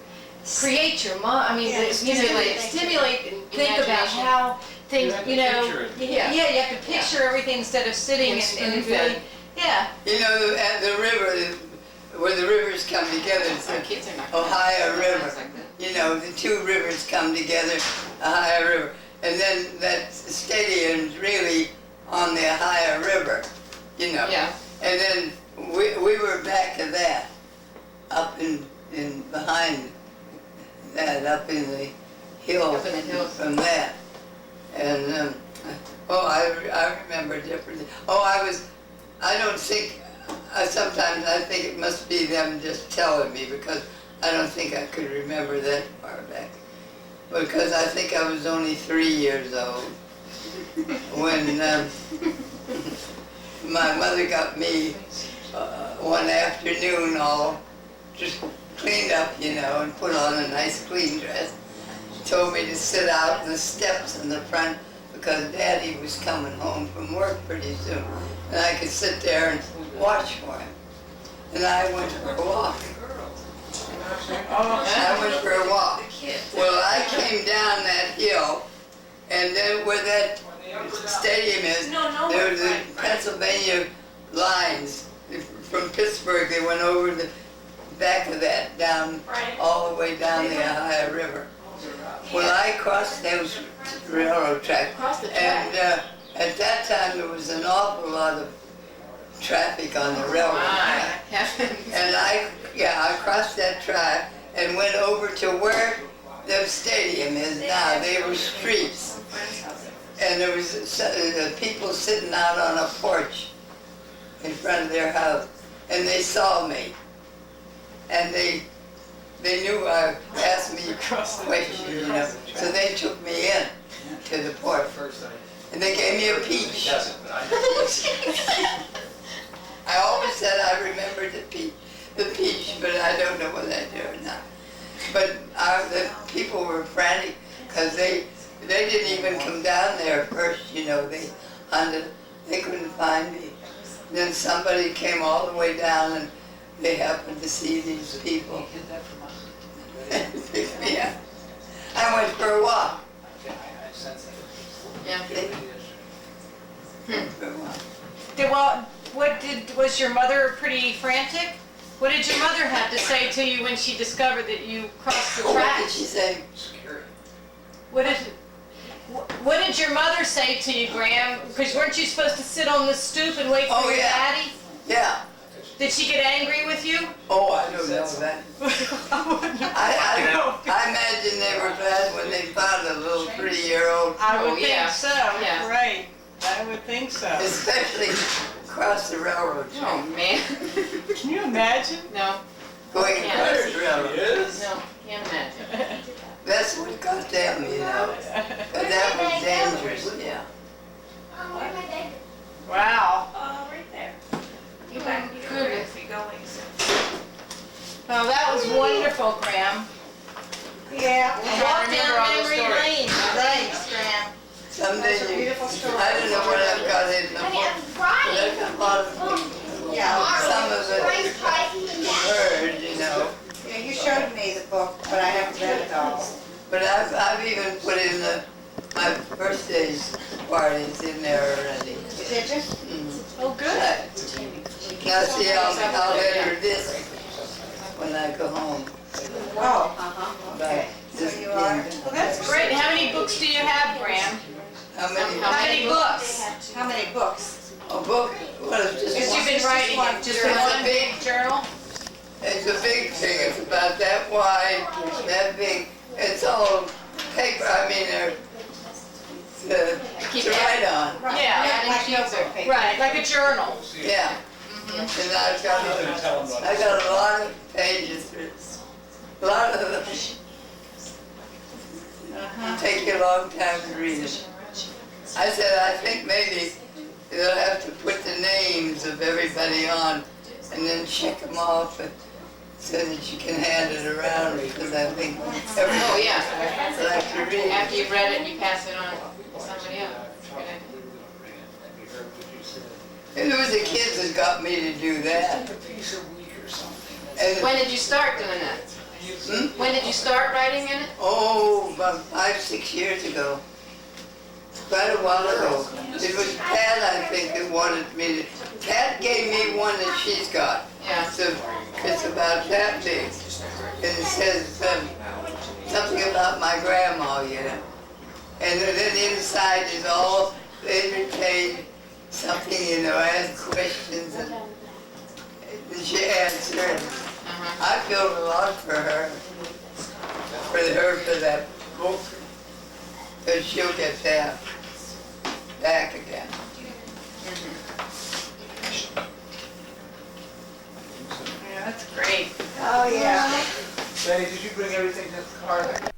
create your mind. I mean, Yeah, stimulate and think about Imagination. how things, You have to picture it. Yeah, you have to picture everything instead of sitting and spoon-fed. really, yeah. You know, at the river, where the rivers come together, it's Our the kids are not. Ohio River. Like that. You know, the 2 rivers come together, Ohio River. And then that stadium's really on the Ohio River, you know. Yeah. And then we were back to that, up in behind that, up in the hills. Up in the hills. From that. And, I remember differently. Sometimes I think it must be them just telling me, because I don't think I could remember that far back. Because I think I was only 3 years old when my mother got me one afternoon all just cleaned up, and put on a nice clean dress. Told me to sit out on the steps in the front because Daddy was coming home from work pretty soon. And I could sit there and watch for him. And I went for a walk. I went for a walk. Well, I came down that hill, and then where that stadium is, there was the Pennsylvania lines. From Pittsburgh, they went over the back of that, down, all the way down the Ohio River. Well, I crossed those railroad tracks, and at that time there was an awful lot of traffic on the railroad track. And I crossed that track and went over to where the stadium is now. They were streets, and there was people sitting out on a porch in front of their house, and they saw me, and they knew I asked me questions, so they took me in to the porch, and they gave me a peach. I always said I remembered the peach, but I don't know whether I do or not. But the people were frantic because they didn't even come down there first, they hunted, they couldn't find me. Then somebody came all the way down and they happened to see these people. Picked me up. I went for a walk. Yeah. Went for a walk. Was your mother pretty frantic? What did your mother have to say to you when she discovered that you crossed the What did tracks? she say? What did your mother say to you, Graham? Because weren't you supposed to sit on the stoop and wait for Oh, your yeah. daddy? Yeah. Did she get angry with you? Oh, I don't know that. I imagine they were glad when they found a little 3-year-old, I would Oh, yeah. think so. Yeah. Right. I would think so. especially across the railroad Oh, track. man. Can you imagine? No, Going across the railroad. no, can't imagine. That's what got them, But that was dangerous, yeah. Wow. Goodness. Oh, that was wonderful, Graham. Yeah. Walk down remember all the memory stories. lane. Thanks, Graham. Someday Those are beautiful stories. I don't know what I've got in the book, but I've got a lot of some of it heard, Yeah, you showed me the book, but I haven't read it all. But I've even put in my birthday's parties in there already. Did you? Oh, good. Now see, I'll enter this when I go home. Oh, But so this you are. thing- Well, that's Great. How many books do you have, Graham? How many? How many books? How many books? A book? Well, it's just Because you've one. been writing one. it. Just It's a one big- journal? It's a big thing. It's about that wide, that big. It's all paper. I mean, to write on. Right. Yeah. Like notebook paper. Right, like a journal. Yeah. And I've got a lot of pages. A lot of them. Take you a long time to read it. I said, I think maybe they'll have to put the names of everybody on and then check them off so that you can hand it around, because I think Oh, everybody yeah. likes to read. After you've read it, you pass it on to somebody else. Good idea. And it was the kids that got me to do that. And, When did you start doing that? When did you start writing in it? about 5-6 years ago. Quite a while ago. It was Pat, I think, that wanted me to. Pat gave me one that she's got. Yeah. It's about that big. And it says something about my grandma, And then inside is all, they retain something, ask questions and she answered. Uh-huh. I feel a lot for her for that book, because she'll get that back again. Yeah, that's great. Oh, yeah. Betty, did you bring everything to the car?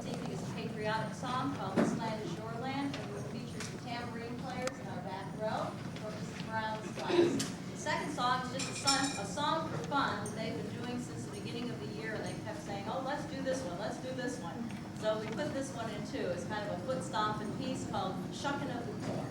Teasley is a patriotic song called This Land Is Your Land, and we'll feature some tambourine players in our back row for Mrs. Brown's class. The second song is just a song for fun that they've been doing since the beginning of the year, and they kept saying, oh, let's do this one, let's do this one. So we put this one in too. It's kind of a foot stomping piece called Shuckin' of the Corn.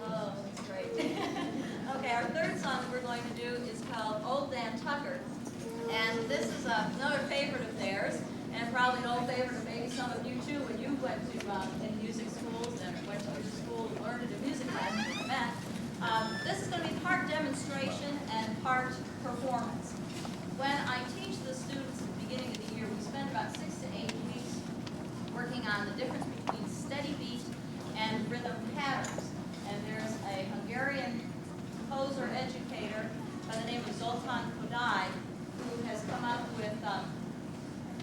Oh, that's great. Okay, our third song that we're going to do is called Old Dan Tucker. And this is another favorite of theirs, and probably an old favorite of maybe some of you too when you went to in music schools and went to your school and learned at a music class and met. This is going to be part demonstration and part performance. When I teach the students at the beginning of the year, we spend about 6 to 8 weeks working on the difference between steady beat and rhythm patterns. And there's a Hungarian composer educator by the name of Zoltán Kodály who has come up with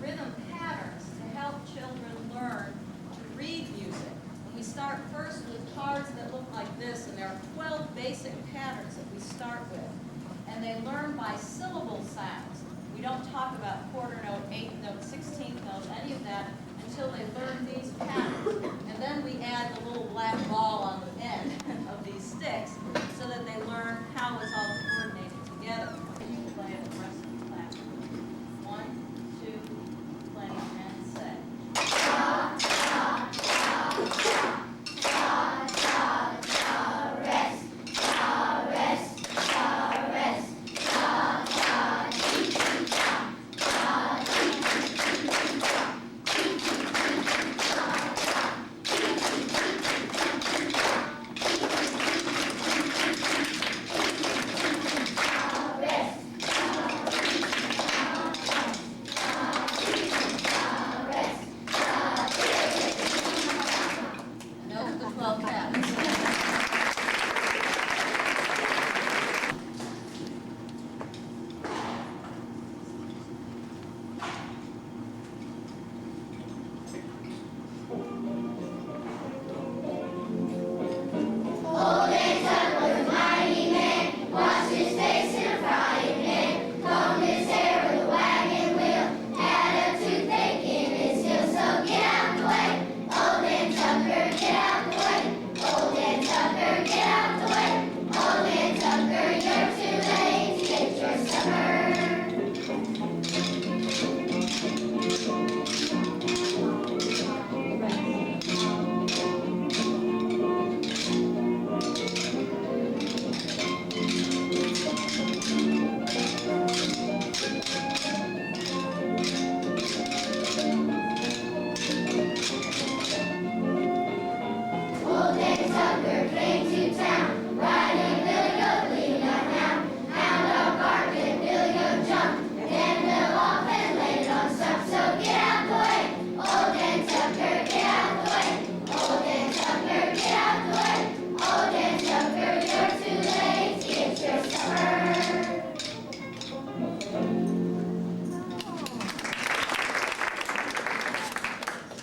rhythm patterns to help children learn to read music. And we start first with cards that look like this, and there are 12 basic patterns that we start with. And they learn by syllable sounds. We don't talk about quarter note, eighth note, 16th note, any of that until they learn these patterns. And then we add the little black ball on the end of these sticks so that they learn how it's all coordinated together. You can play it the rest of the class. 1, 2, play and say. And those are the 12 patterns.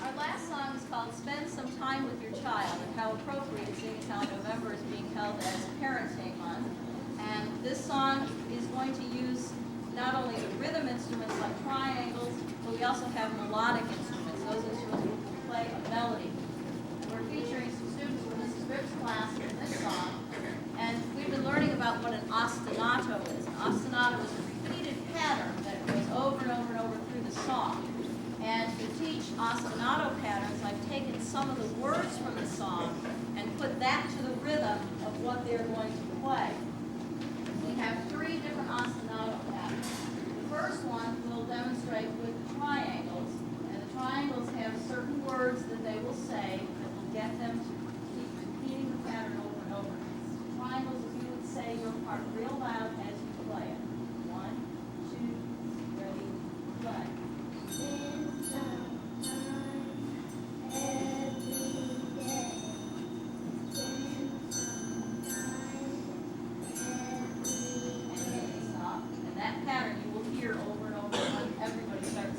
Our last song is called Spend Some Time With Your Child, and how appropriate seeing how November is being held as Parenting Month. And this song is going to use not only the rhythm instruments like triangles, but we also have melodic instruments. Those instruments will play a melody. And we're featuring some students from Mrs. Ripp's class in this song. And we've been learning about what an ostinato is. An ostinato is a repeated pattern that goes over and over and over through the song. And to teach ostinato patterns, I've taken some of the words from the song and put that to the rhythm of what they're going to play. We have 3 different ostinato patterns. The first one we'll demonstrate with triangles, and the triangles have certain words that they will say that will get them to keep repeating the pattern over and over. Triangles, if you would say your part real loud as you play it. 1, 2, ready, play. Stop. And that pattern you will hear over and over when everybody starts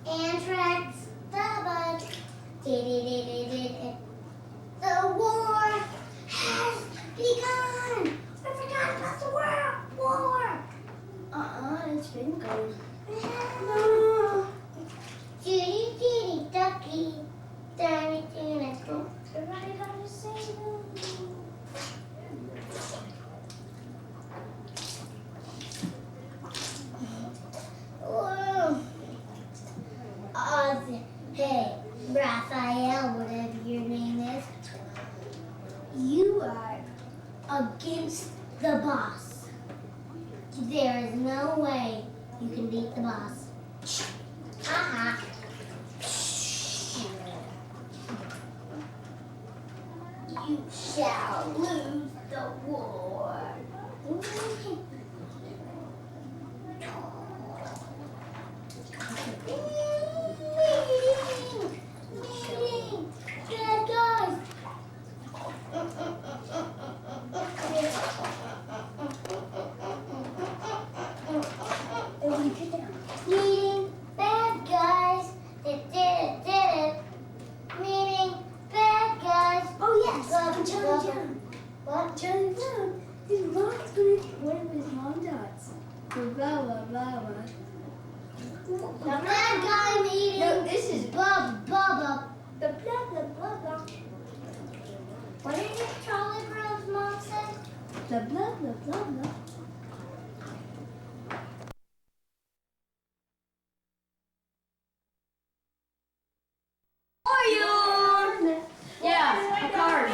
Anthrax, the bug. The war has begun. I forgot about the war. It's been going. No. Judy, ducky. Everything that's cool. Everybody gotta sing. Whoa. Hey, Raphael, whatever your name is, you are against the boss. There is no way you can beat the boss. You shall lose the war. Meeting, bad guys. Meeting, bad guys. Did it. Meeting, bad guys. Oh yes, Charlie Brown. What? Charlie Brown. His mom's gonna what if his mom dies? Blah blah blah blah. The bad guy meeting. No, this is blah blah blah. The blah blah blah blah. What did Charlie Brown's mom say? The blah blah blah blah. Are you? Yeah, a card.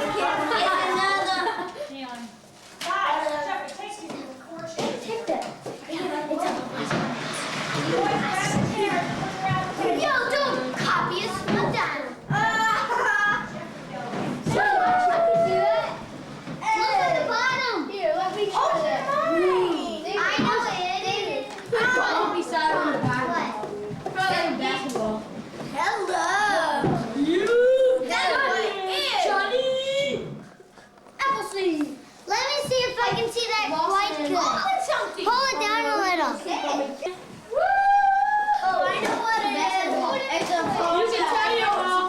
Take that. Yo, don't copy us. Slow down. So I can do it. Look at the bottom. Here, let me try that. I know it. Don't be sad on the back. What? Probably basketball. Hello. That's what it is. Johnny. Appleseed. Let me see if I can see that quite good. Pull it down a little. Oh, I know what it is. It's a You can tell your mom.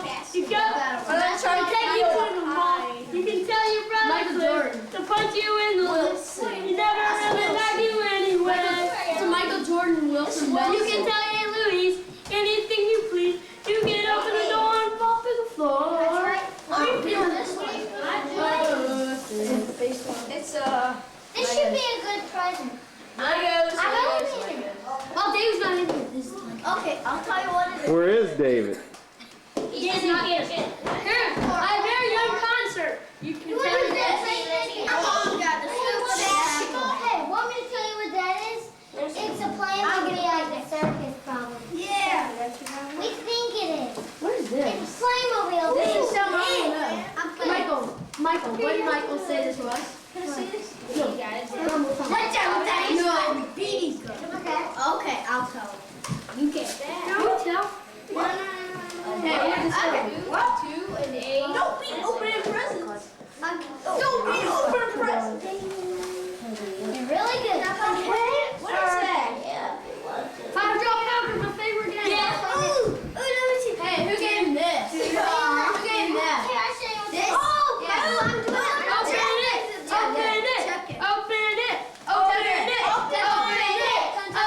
You can tell your brother to punch you in the lips. You never really like you anyway. It's a Michael Jordan Wilson. You can tell your Louise anything you please. You get open the door and fall to the floor. This should be a good present. Oh, Dave's not in here. Okay, I'll tell you what it is. Where is David? He's not here. Here, I have a very young concert. You can What tell is your this? basketball. Hey, want me to tell you what that is? It's a plane to be like a circus, probably. Yeah. We think it is. What is this? It's Playmobil. This is some Michael. Michael, what did Michael say this was? Can I see this? No. Let's tell Daddy. No, Beanie's good. Okay. Okay, I'll tell him. You get that. You tell. Hey, we're just What? 2 and 8. Don't be opening presents. Don't be opening presents. You're really good. What is that? Five drop powder, my favorite game. Yeah. Ooh, let me see. Hey, who gave him this? Who gave him that? Can I show you what This? Oh, Yeah. I'm doing it. Open it! Open it! Open it! Open it! Open it!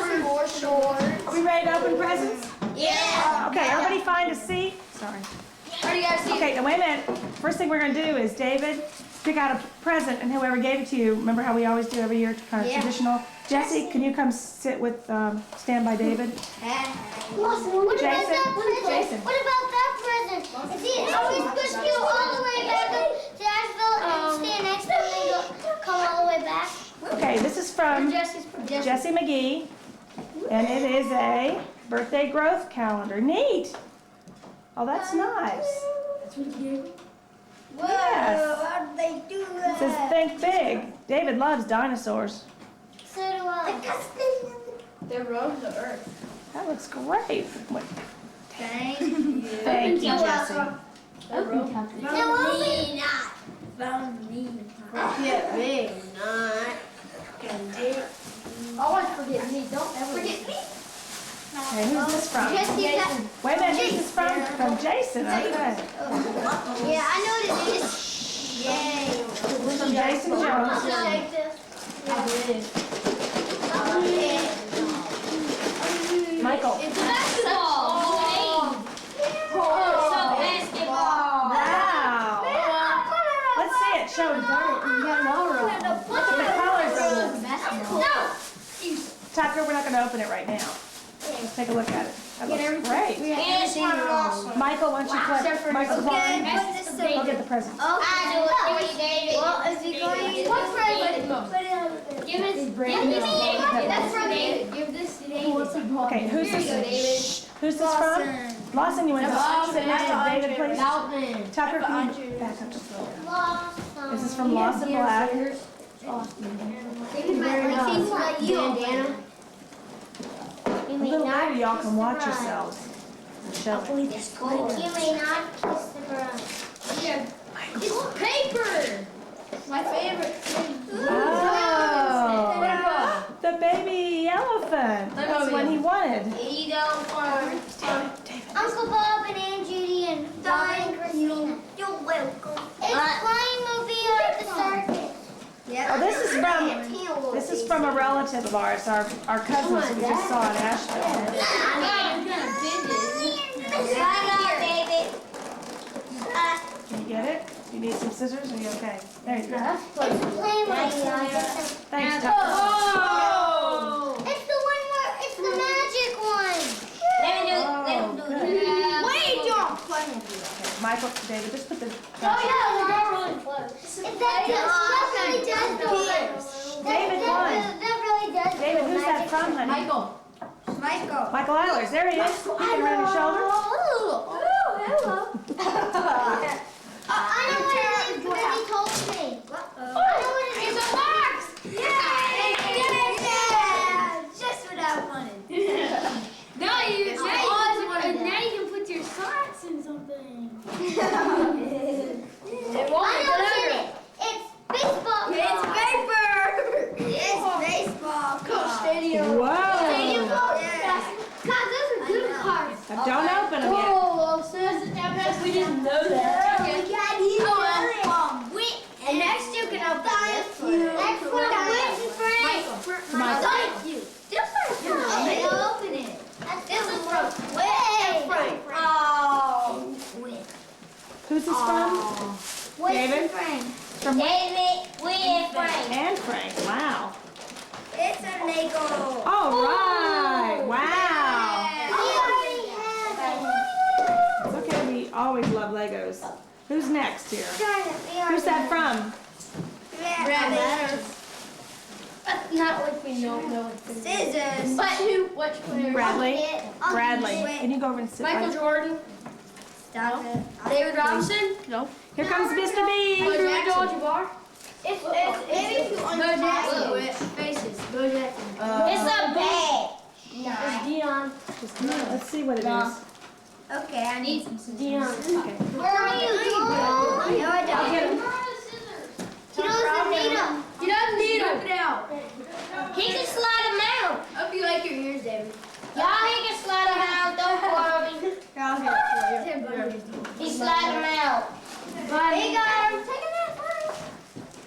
Are we ready to open presents? Yeah. Okay, everybody find a seat. Sorry. Where do you guys see? Okay, now wait a minute. First thing we're gonna do is David, pick out a present, and whoever gave it to you, remember how we always do every year, kind of traditional? Jesse, can you come sit with, stand by David? What about Jason? that present? Jason. What about that present? Is he always supposed to go all the way back up to Asheville and stand next to him and come all the way back? Okay, this is from Jesse McGee, and it is a birthday growth calendar. Neat. Oh, that's nice. Whoa, Yes. how did they do It that? says think big. David loves dinosaurs. So do I. They roamed the earth. That looks great. Thank you. Thank you, Jesse. Forget me, not. Always forget me. Don't ever forget me. Okay, who's this from? Jesse, Wait a minute, who's this from? From Jason, okay. yeah, I know what it is. Yay. From Jason Jones. Shake this. Michael. It's basketball. Basketball. Wow. Let's see it, show it. Look at the colors on it. No. Tucker, we're not gonna open it right now. Let's take a look at it. That looks great. Michael, why don't you put Michael Klein? Go get the presents. Well, is he going to what present? Give it. That's from David. Give this to David. Okay, who's this? Who's this from? Lawson, you want to sit next to David, please? Tucker, can you back up just a little bit? This is from Lawson Black. Bandana. A little later, y'all can watch yourselves. Show it. You may not kiss the bride. Yeah. It's paper. My favorite thing. Oh, the baby elephant. That's what he wanted. Here you go for Uncle Bob and Aunt Judy and Don and Christina. You're welcome. It's Playmobil at the circus. Oh, this is from a relative of ours, our cousins we just saw in Asheville. Can you get it? You need some scissors? Are you okay? There you go. Thanks, Tucker. Oh! It's the one where it's the magic one. Let me do it. Wait, don't play with it. Okay, Michael, David, just put the. We're really close. That really does go. David won. That really does. David, who's that from, honey? Michael. Michael Eilers. There he is. You can run his shoulder. Oh, hello. I know what it is because he told me. I know what it is. It's a box! Yeah! Just what I wanted. Now you can put your socks in something. I know it. It's baseball. It's paper. It's baseball. Coach Stadium. Whoa. Stadium ball. God, those are good cards. Don't open them yet. We didn't know that. And next you can open this one. Next one, Frank. Michael. You. I'll open it. This is from Frank. Oh. Who's this from? David? From David, Frank. And Frank. Wow. It's a Lego. All right. Wow. We already have it. It's okay. We always love Legos. Who's next here? Who's that from? Not like we don't know. Scissors. But who? Which player? Bradley. Bradley. Can you go over and sit? Michael Jordan. Stop it. David Robinson. No. Here comes Mr. B. Andrew Abdul-Jabbar. It's maybe if you untie it. Faces. Bo Jackson. It's a bag. It's Dion. Let's see what it is. Okay, I need some Dion. Okay. Where are you going? No, I don't. I'll get him. He doesn't need them. He doesn't need him. It out. He can slide them out. Hope you like your ears, David. Y'all, he can slide them out. Don't worry. He slide them out. He got him. Take a nap.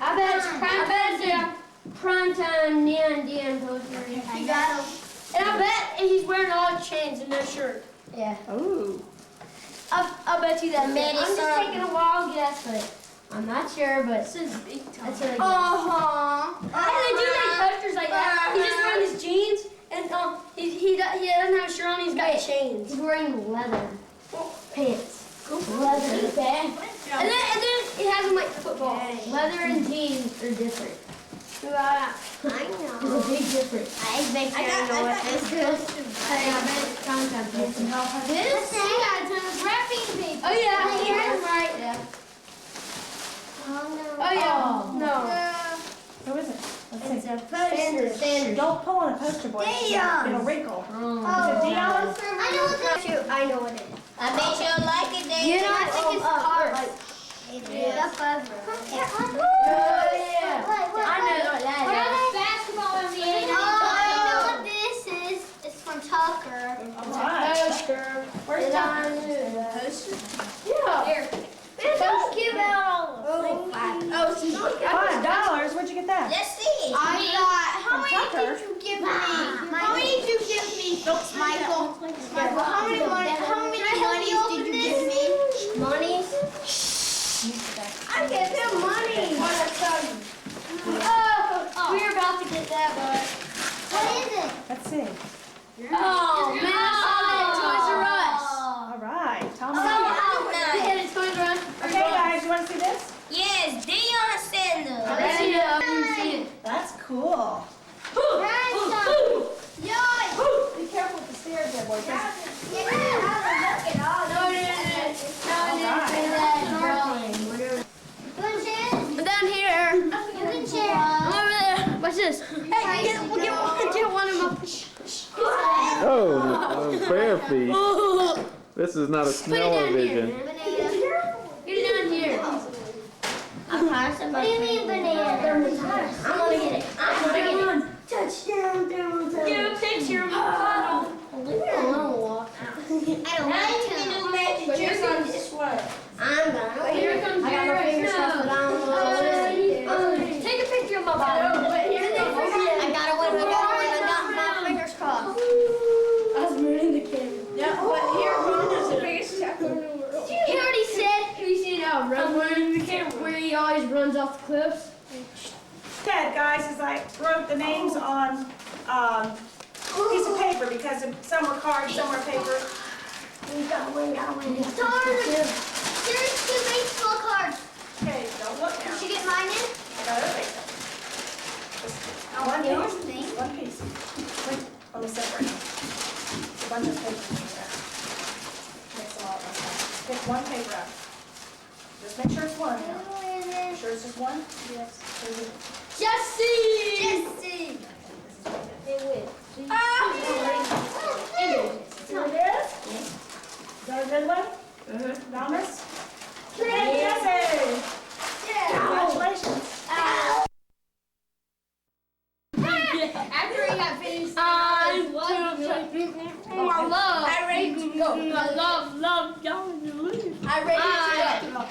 I bet it's prime time neon Dion poster. He got him. And I bet he's wearing all chains and no shirt. Yeah. Ooh. I bet you that. Maybe I'm just some. taking a wild guess, but I'm not sure. But that's really good. And they do make posters like that. He's just wearing his jeans, and he doesn't have a shirt on. He's got chains. He's wearing leather Pants. leather. And then he has them like football. Leather and jeans are different. I I There's know. a big difference. I bet you know what this is. This is wrapping paper. Oh yeah, he has them right. Oh no. Oh yeah. No. Who is it? Let's It's see. a poster. Don't pull on a poster, boy. Dion. It'll wrinkle. Oh, Is it Dion? I know what that is. I know what it is. I bet you'll like it, Dave. You know, I think it's cars. Yeah. Up over. yeah. What? I know what that is. Basketball in the 80s. Oh, I know what this is. It's from Tucker. All right. Where's Tucker? Yeah. Here. Don't give out all of them. $5. Where'd you get that? Let's see. I got, how From many Tucker? did you give me? How many did you give me, Michael? Michael, how many monies did you give me? Monies? I gave him money. Oh, we were about to get that, but. What is it? Let's see. Oh, man, I saw it. Toys R Us. All right. Tell me. We had a Toys R Us. Okay, guys, you want to see this? Yes, Dion Sanders. That's cool. Be careful with the stairs there, boy. I'm down here. I'm over there. Watch this. Hey, get one of my. Oh, fair feet. This is not a smell-o-vision. Get it down here. What do you mean banana? I'm gonna get it. I'm gonna get it. Touchdown, Get a picture of my bottle. Leave me alone. I don't want to. But you're going this way. I'm gonna. Here comes I got my fingers crossed, but I don't know what it is. Take a picture of my bottle. I got it when I got my fingers crossed. I was moving the camera. Yeah, but here comes the biggest tackle in the world. He already said. Have you seen how Red wearing the camera? Where he always runs off the cliffs. Ted, guys, is I wrote the names on a piece of paper because some were cards, some were paper. We got one. There's 2 baseball cards. Okay, don't look now. Did you get mine in? I got everything. One piece. One piece. Wait, let me separate them. It's a bunch of paper in there. Mix them all up. Pick one paper up. Just make sure it's one. Now. Sure it's just one? Yes. Jesse! Here it is? Is that a good one? Thomas? Jesse! Congratulations. After he got finished, I ready to go. I love going to leave. I ready to go.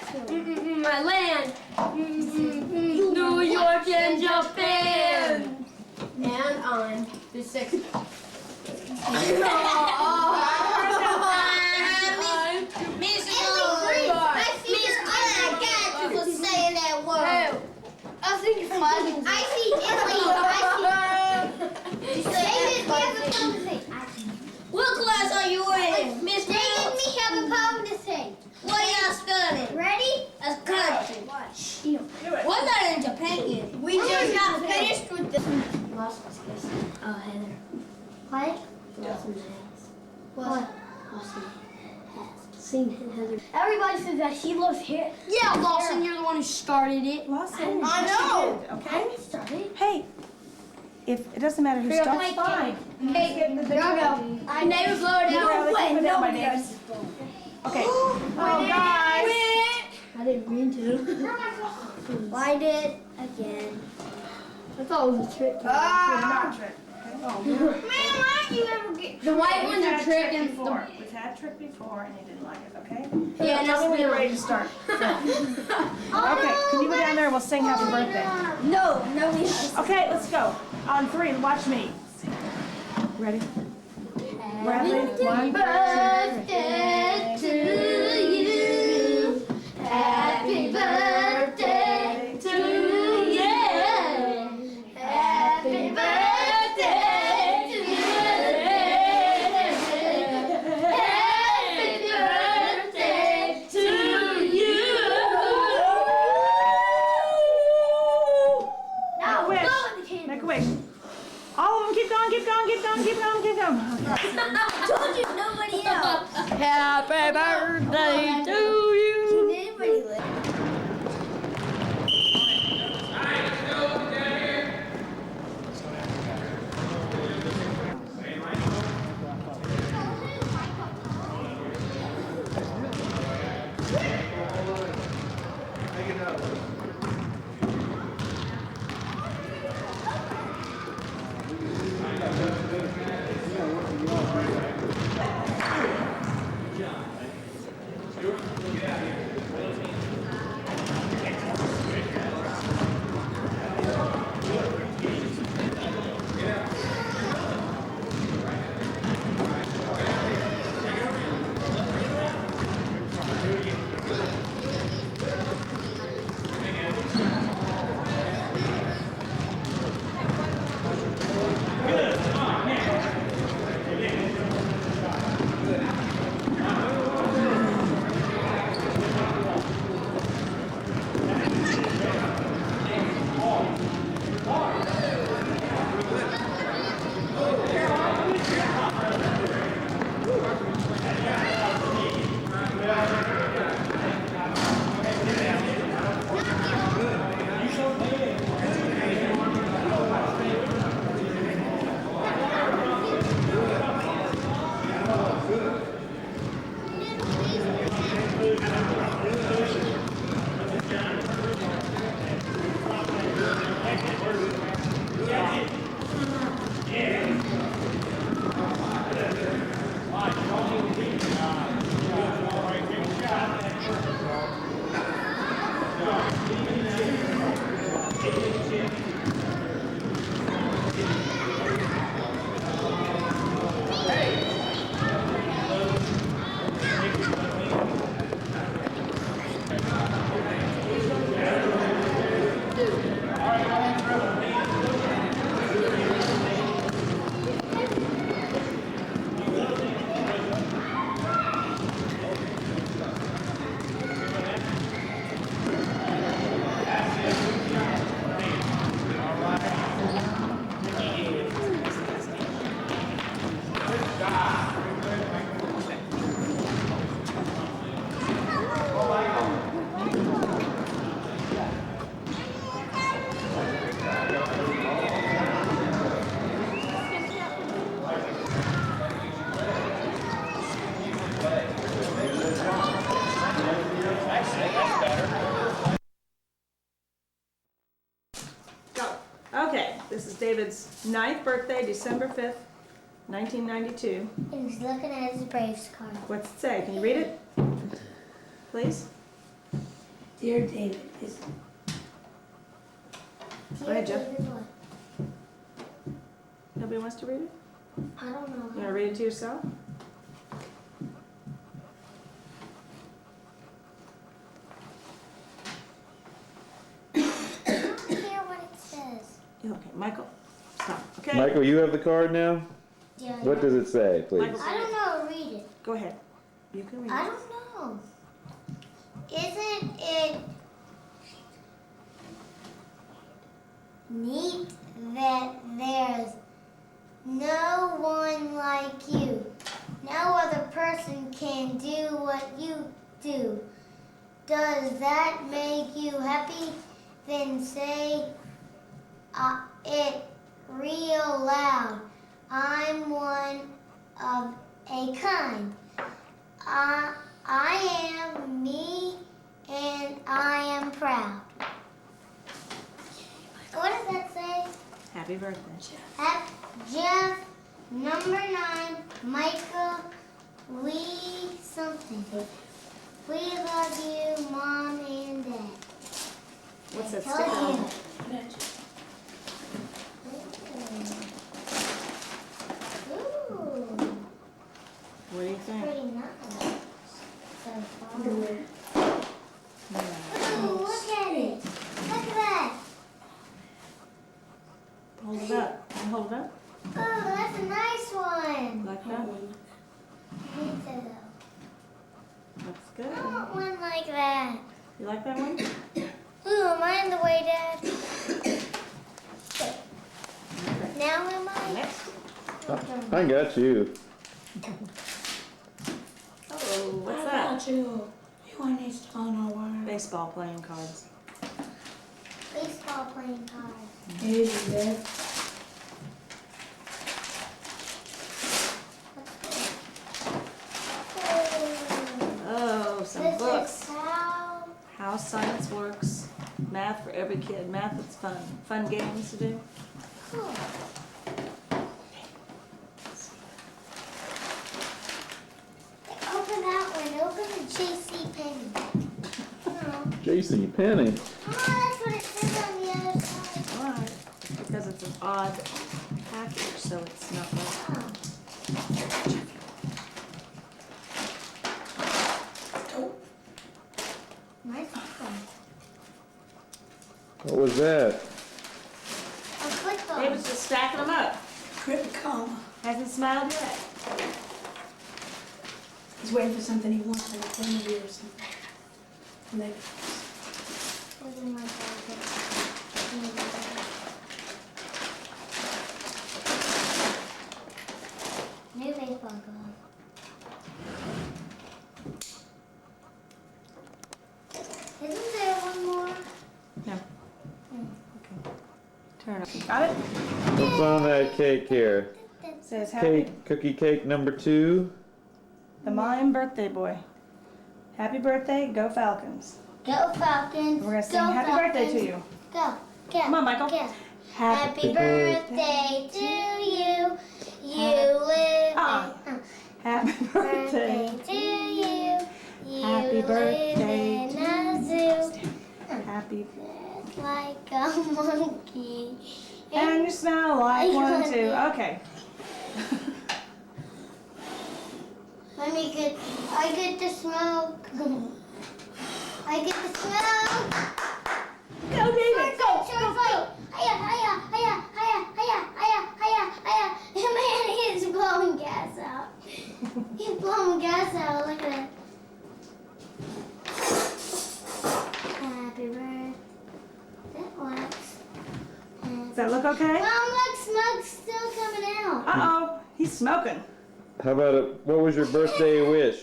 My land. New York and Japan. And on the 6th. I think it's fun. I see Italy. What class are you in, Miss They give Brooks? me have a poem to say. What y'all studying? Ready? That's country. Do it. We're not in Japan yet. We just got finished with the. Oh, Heather. What? What? Seen Heather. Everybody says that she loves hair. Yeah, Lawson, you're the one who started it. Lawson. I know. Okay? I started. Hey, if it doesn't matter who Here, starts, Mike, fine. Hey, here we go. I never blow it Yeah, out. let's put it down by Nobody names. Okay. Oh, guys. I didn't mean to. Why did again? I thought it was a trick. Good, not trick. Man, why don't you ever get the white We've ones had are a trick trick and before. We've had a trick before and you didn't like it, okay? Yeah, Tell me when you're that's ready to start. Okay, can you go down there and we'll sing happy birthday? No, we have. Okay, let's go. On 3, watch me. Ready? Ready? 1, 2, 3. Birthday to you. Happy birthday to you. Happy birthday to you. Happy birthday to you. Now Make a wish. blow in the candle. Make a wish. All of them, keep going, keep going, keep going, keep going, keep going. Told you nobody else. Happy birthday to you. Did anybody live? Okay, this is David's 9th birthday, December 5th, 1992. And he's looking at his Braves card. What's it say? Can you read it? Please? Dear David, is. Go ahead, Jeff. David what? Nobody wants to read it? I don't know. You want to read it to yourself? I don't hear what it says. Okay, Michael, stop. Okay. Michael, you have the card now? Yeah. What does it say, please? Michael, I don't know. Read it. go ahead. You can read I it. don't know. Isn't it neat that there's no one like you? No other person can do what you do. Does that make you happy? Then say it real loud. I'm one of a kind. I am me and I am proud. What does that say? Happy birthday. Jeff, number 9, Michael, we something. We love you, Mom and Dad. What's that Tell sticker on? you. Ooh, What do you think? pretty nice. So far. Ooh, look at it. Look at that. Hold it up. Can you hold it up? Oh, that's a nice one. Like that? Me too. Looks I good. want one like that. You like that one? Ooh, am I in the way, Dad? Now am I? Next. I got you. Oh, what's that? You want these on our wire? Baseball playing cards. Baseball playing cards. Easy, Dad. Oh, some This books. is how. How science works. Math for every kid. Math that's fun. Fun games to do. Cool. Open that one. Open the J.C. Penney. Oh. J.C. Penney. Oh, that's what it says on the other side. Alright. Because it's an odd package, so it's not like. Oh. Nice one. What was that? A football. David's just stacking them up. Crib comma. Hasn't smiled yet. He's waiting for something he wants, like a interview or something. And they, Those are my favorite. New baseball glove. Isn't there one more? No. Okay. Turn it. Got it? What's on that cake here? Says happy. Cake, cookie cake number 2. The mime birthday boy. Happy birthday, go Falcons. Go Falcons. We're gonna sing Go happy Falcons. birthday to you. Go. Go. Come on, Michael. Go. Happy birthday to you. You live Happy birthday. to you. You Happy birthday live in a zoo. Happy. Like a monkey. And you smell like one too. Okay. Let me get. I get the smoke. I get the smoke. Go, David. Go. Short fight. Hiya, hiya, hiya, hiya, hiya, hiya, hiya, hiya. Man, he's blowing gas out. He's blowing gas out. Look at that. Happy birthday. That works. Does that look okay? Mom, look, smoke's still coming out. Uh-oh. He's smoking. How about what was your birthday wish?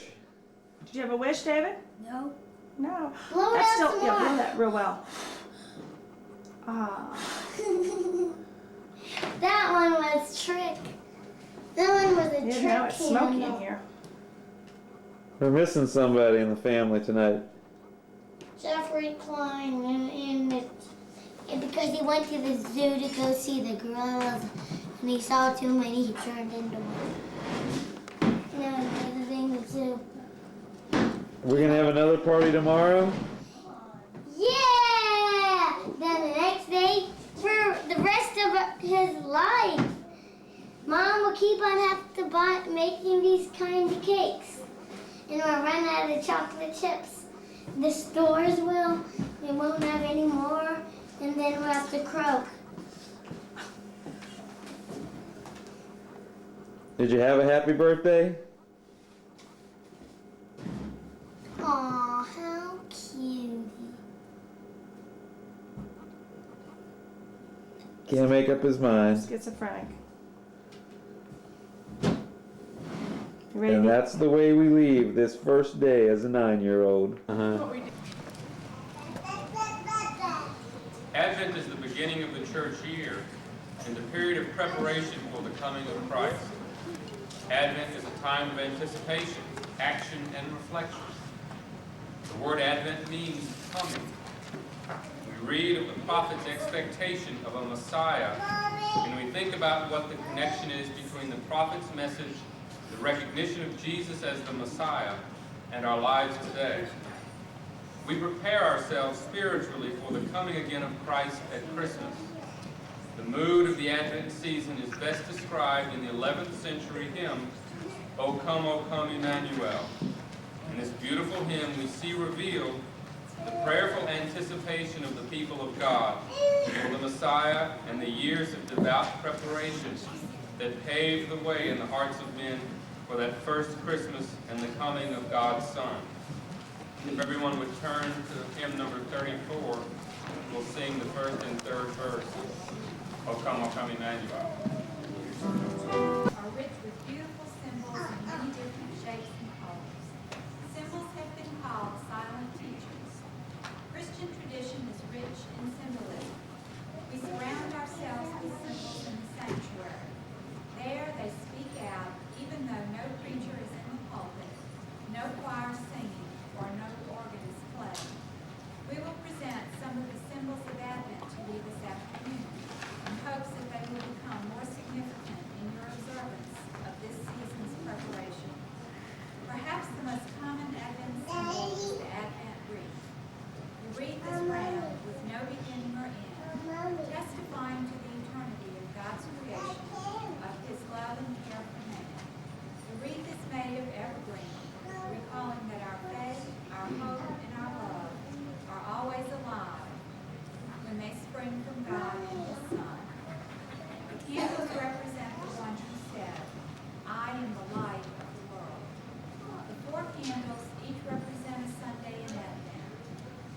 Did you have a wish, David? No. No. Blow it That's out still, some yeah, more. blow that real well. Ah. That one was trick. That one was a Yeah, trick now it's smoky in candle. here. We're missing somebody in the family tonight. Jeffrey Klein, and because he went to the zoo to go see the gorillas, and he saw too many, he turned into one. No, another thing the zoo. We're gonna have another party tomorrow? Yeah! Then the next day, for the rest of his life, Mom will keep on making these kinds of cakes. And we'll run out of chocolate chips. The stores will, they won't have any more, and then we'll have to croak. Did you have a happy birthday? Aw, how cute. Can't make up his mind. Schizophrenic. You ready? And that's the way we leave this first day as a 9-year-old. Advent is the beginning of the church year and the period of preparation for the coming of Christ. Advent is a time of anticipation, action, and reflection. The word Advent means coming. We read of the prophet's expectation of a Messiah, and we think about what the connection is between the prophet's message, the recognition of Jesus as the Messiah, and our lives today. We prepare ourselves spiritually for the coming again of Christ at Christmas. The mood of the Advent season is best described in the 11th century hymn, O Come, Emmanuel. In this beautiful hymn, we see revealed the prayerful anticipation of the people of God for the Messiah and the years of devout preparation that paved the way in the hearts of men for that first Christmas and the coming of God's Son. If everyone would turn to hymn number 34, we'll sing the first and third verse. O come, Emmanuel. Are rich with beautiful symbols in many different shapes and colors. Symbols have been called silent teachers. Christian tradition is rich in symbolism. We surround ourselves with symbols in the sanctuary. There they speak out, even though no preacher is in the pulpit, no choir singing, or no organ is playing. We will present some of the symbols of Advent to you this afternoon in hopes that they will become more significant in your observance of this season's preparation. Perhaps the most common Advent symbol is the Advent wreath. The wreath is round with no beginning or end, testifying to the eternity of God's creation, of His love and care for man. The wreath is made of evergreen, recalling that our faith, our hope, and our love are always alive when they spring from God and His Son. The candles represent the one who said, I am the light of the world. The 4 candles each represent a Sunday in Advent.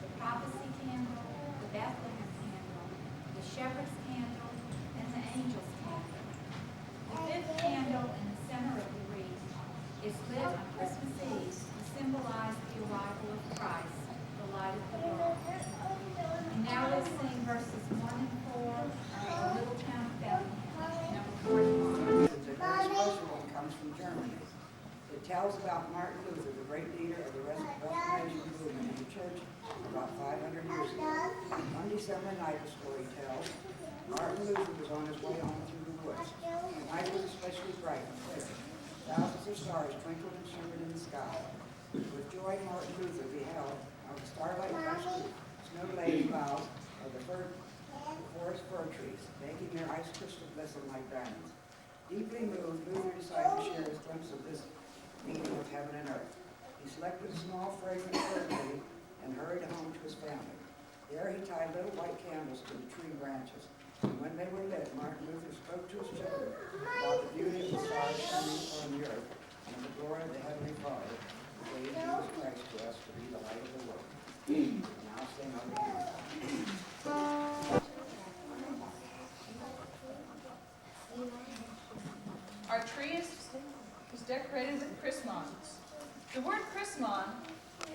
The prophecy candle, the Bethlehem candle, the shepherd's candle, and the angel's candle. The 5th candle in the center of the wreath is lit on Christmas Eve to symbolize the arrival of Christ, the light of the world. And now let's sing verses 1 and 4 of the Little Town of Bethlehem, number 41. The first one comes from Germany. It tells about Martin Luther, the great leader of the Reformation movement in the church about 500 years ago. One December night, the story tells, Martin Luther was on his way home through the woods. The night was especially bright and clear. Thousands of stars twinkled and shimmered in the sky. With joy, Martin Luther beheld, on the starlight-touched snow-laden boughs of the forest fir trees, making their ice crystal glisten like diamonds. Deeply moved, Luther decided to share his glimpse of this meeting of heaven and earth. He selected a small, fragrant fir tree and hurried home to his family. There he tied little white candles to the tree branches. And when they were lit, Martin Luther spoke to his children about the beauty of the stars shining on the earth and of the glory of the Heavenly Father, who gave Jesus Christ to us to be the light of the world. And now sing our hymn. Our tree is decorated with chrismons. The word chrismon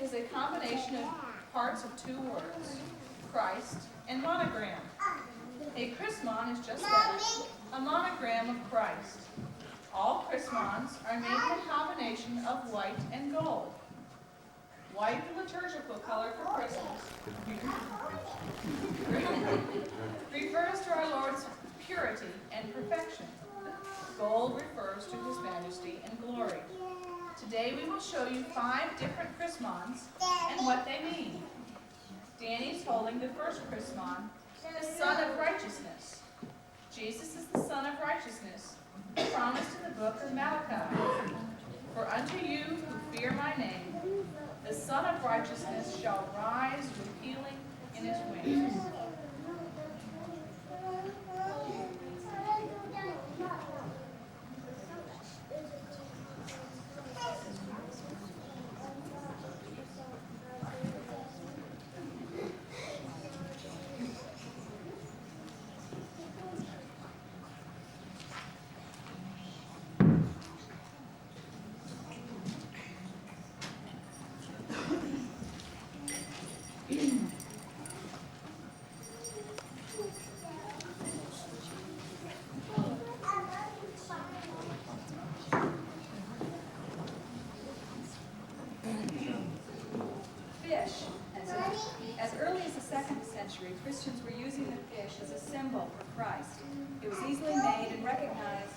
is a combination of parts of two words, Christ and monogram. A chrismon is just that, a monogram of Christ. All chrismons are made in a combination of white and gold. White, the liturgical color for Christmas, refers to our Lord's purity and perfection. Gold refers to his majesty and glory. Today we will show you 5 different chrismons and what they mean. Danny's holding the first chrismon, the Son of Righteousness. Jesus is the Son of Righteousness, promised in the book of Malachi. For unto you who fear my name, the Son of Righteousness shall rise with healing in his wings. Fish. As early as the 2nd century, Christians were using the fish as a symbol for Christ. It was easily made and recognized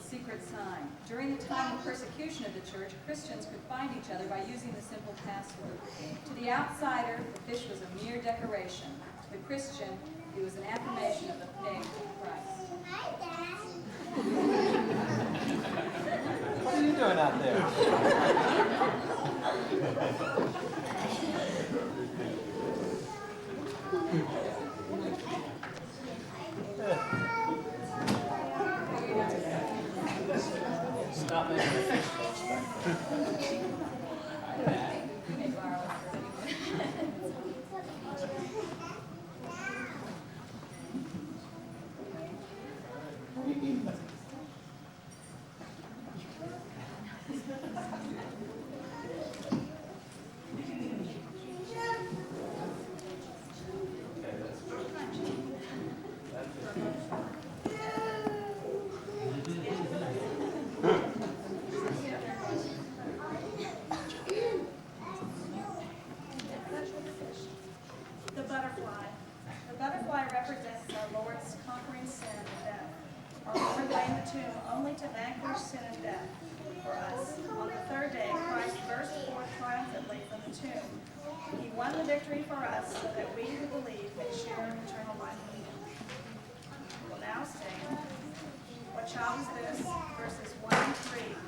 secret sign. During the time of persecution of the church, Christians could find each other by using the simple password. To the outsider, the fish was a mere decoration. To the Christian, it was an affirmation of the faith of Christ. What are you doing out there? Stop making the fish jokes back The butterfly represents our Lord's conquering sin and death. Our Lord lay in the tomb only to vanquish sin and death for us. On the 3rd day, Christ burst forth triumphantly from the tomb. He won the victory for us so that we who believe may share in eternal life with him. We'll now sing, What Child Is This? Verses 1 and 3.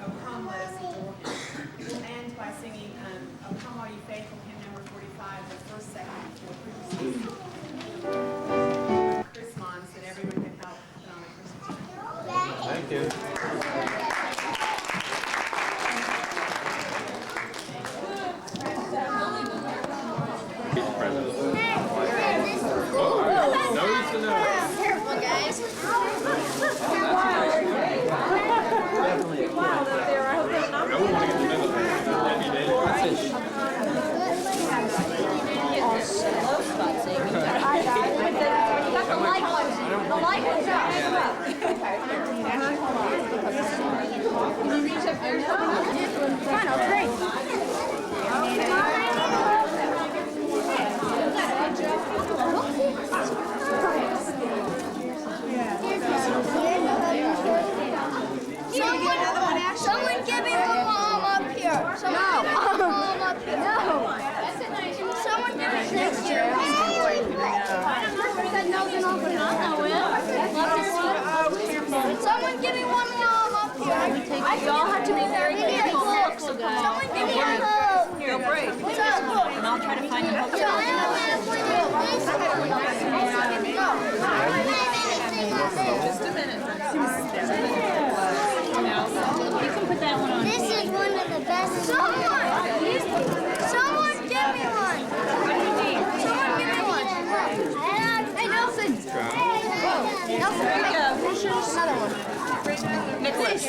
O Come, Let Us Adore Him. We'll end by singing O Come All Ye Faithful, hymn number 45, the first, second, and fourth verses. Chris Mons, that everyone can help put on the Christmas tree. Thank you. Careful, guys. Someone give me one mom up here. Someone give me mom up here. No. Someone give me next year. Someone give me one mom up here. You all have to be very careful. Someone give me a hug. Here, break. What's up? And I'll try to find a hook. Just a minute. You can put that one on. This is one of the best. Someone give me one. Someone give me one. Hey, Nelson. Nelson, there you go. Another one. Nicholas.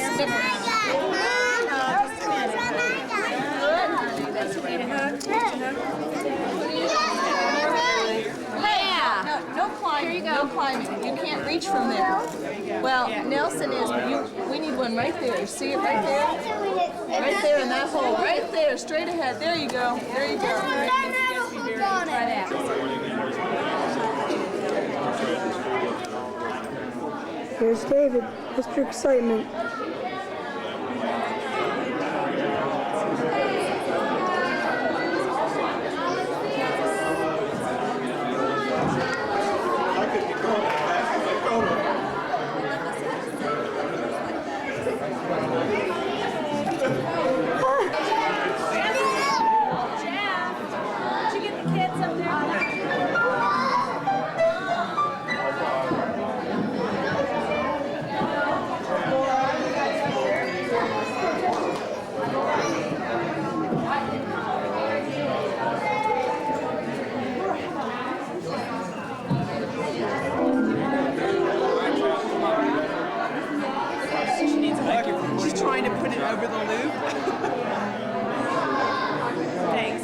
Yeah. No climbing. Here you go. No climbing. You can't reach from there. Well, Nelson is, but we need one right there. See it right there? Right there in that hole. Right there. Straight ahead. There you go. There you go. Here's David, Mr. Excitement. She's trying to put it over the loop. Thanks.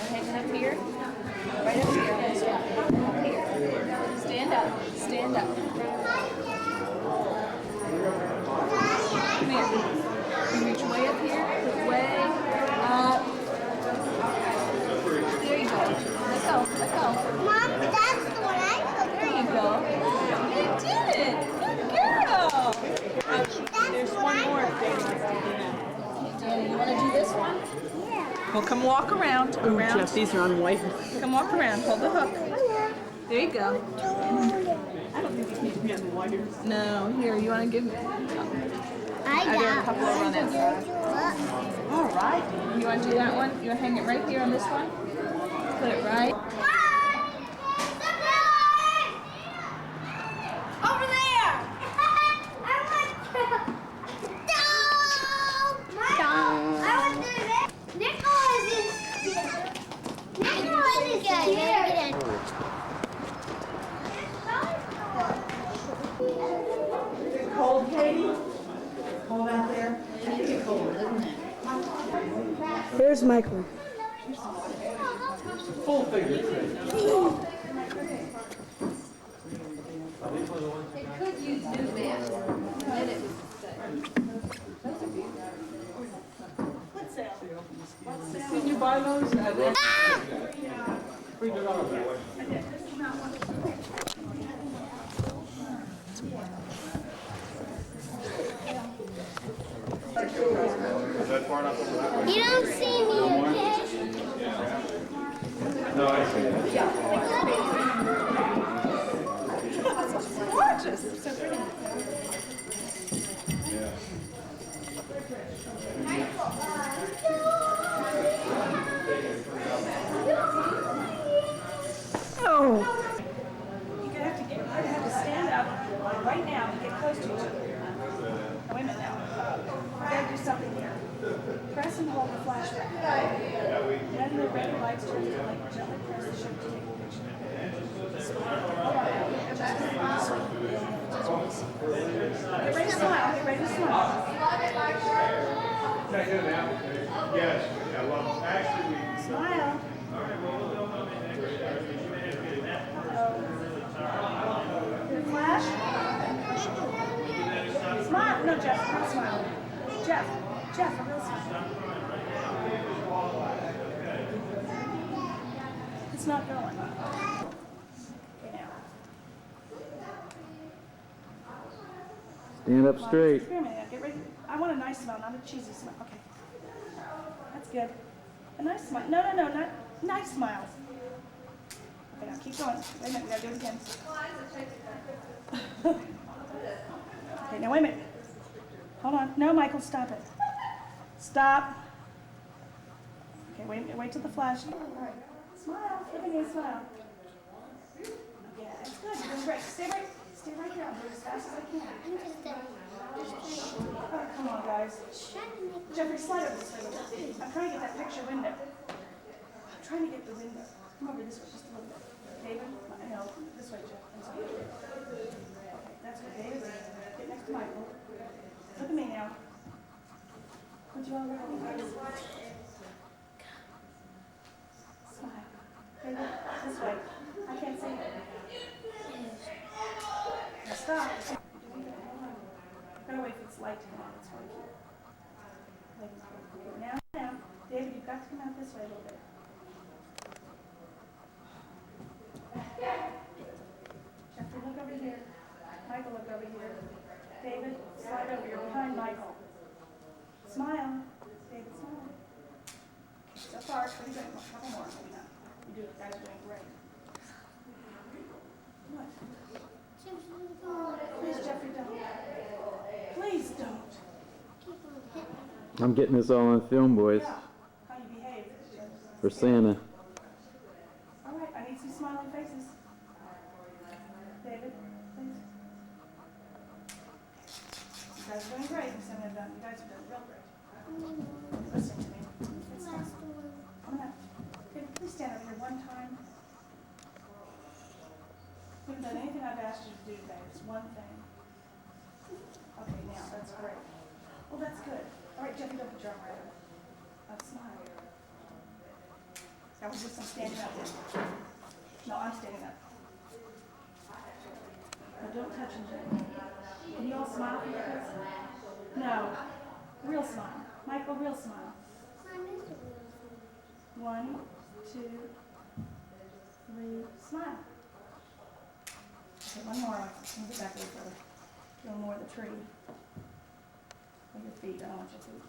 Hang up here. Right up here. Up here. Stand up. Stand up. Come here. You reach way up here. Way up. There you go. Let go. Let go. Mom, that's the one I took. There you go. You did it. Good girl. There's one more. Danny, you want to do this one? Well, come walk around. Jeff, these are on white. Come walk around. Hold the hook. There you go. I don't think these need to be on the wires. No, here, you want to give me? I Are there a couple over on that side? All right. You want to do that one? You want to hang it right here on this one? Put it right. Over there! I want to do this. Nicholas is here. Is it cold, Katie? Cold out there? It's cold, isn't it? There's Michael. Full figure trade. They could use new bands. Then it was the same. Can you buy those? You don't see me, okay? No, I see it. Gorgeous. It's so pretty. Oh. You're gonna have to stand up right now and get close to each other. Now, wait a minute now. We're gonna do something here. Press and hold the flashlight. Then the red lights turn to light. Gently press the ship to take a picture. Hold on now. Get ready to smile. Get ready to smile. Yes, yeah, well, actually, Smile. Flash. Smile. No, Jeff, real smile. Jeff, a real smile. It's not going. Okay, now. Stand up straight. Wait a minute, get ready. I want a nice smile, not a cheesy smile. Okay. That's good. A nice smile. No, not nice smiles. Okay, now keep going. Wait a minute, we gotta do it again. Okay, now wait a minute. Hold on. No, Michael, stop it. Stop. Okay, wait till the flash. All right. Smile. Look at me, smile. Okay, that's good. You're doing great. Stay right here. I'll do it as fast as I can. Oh, come on, guys. Jeffrey, slide over this way a little bit. I'm trying to get that picture window. I'm trying to get the window. Come over this way just a little bit. David? No, this way, Jeff. Okay, that's good. David, get next to Michael. Look at me now. Would you all right? Smile. David, this way. I can't see it. Now stop. Gotta wait for this light to come on. It's really cute. Okay, now, David, you've got to come out this way a little bit. Jeffrey, look over here. Michael, look over here. David, slide over. You're behind Michael. Smile. David, smile. So far, it's pretty good. A couple more. Maybe not. You guys are doing great. What? Please, Jeffrey, don't. Please don't. I'm getting this all on film, boys. Yeah. How you behave. For Santa. All right, I need some smiling faces. David, please. You guys are doing great. You guys are doing real great. Listen to me. It's fine. Okay, please stand over here one time. We haven't done anything I've asked you to do today. It's one thing. Okay, now, that's great. Well, that's good. All right, Jeffy, don't put your arm right over. Smile. That was just some standing up. No, I'm standing up. Now, don't touch him, Jeffy. Can you all smile for your kids? No. Real smile. Michael, real smile. 1, 2, 3, smile. Okay, one more. Let me get back a little further. A little more of the tree. With your feet. I don't want your feet.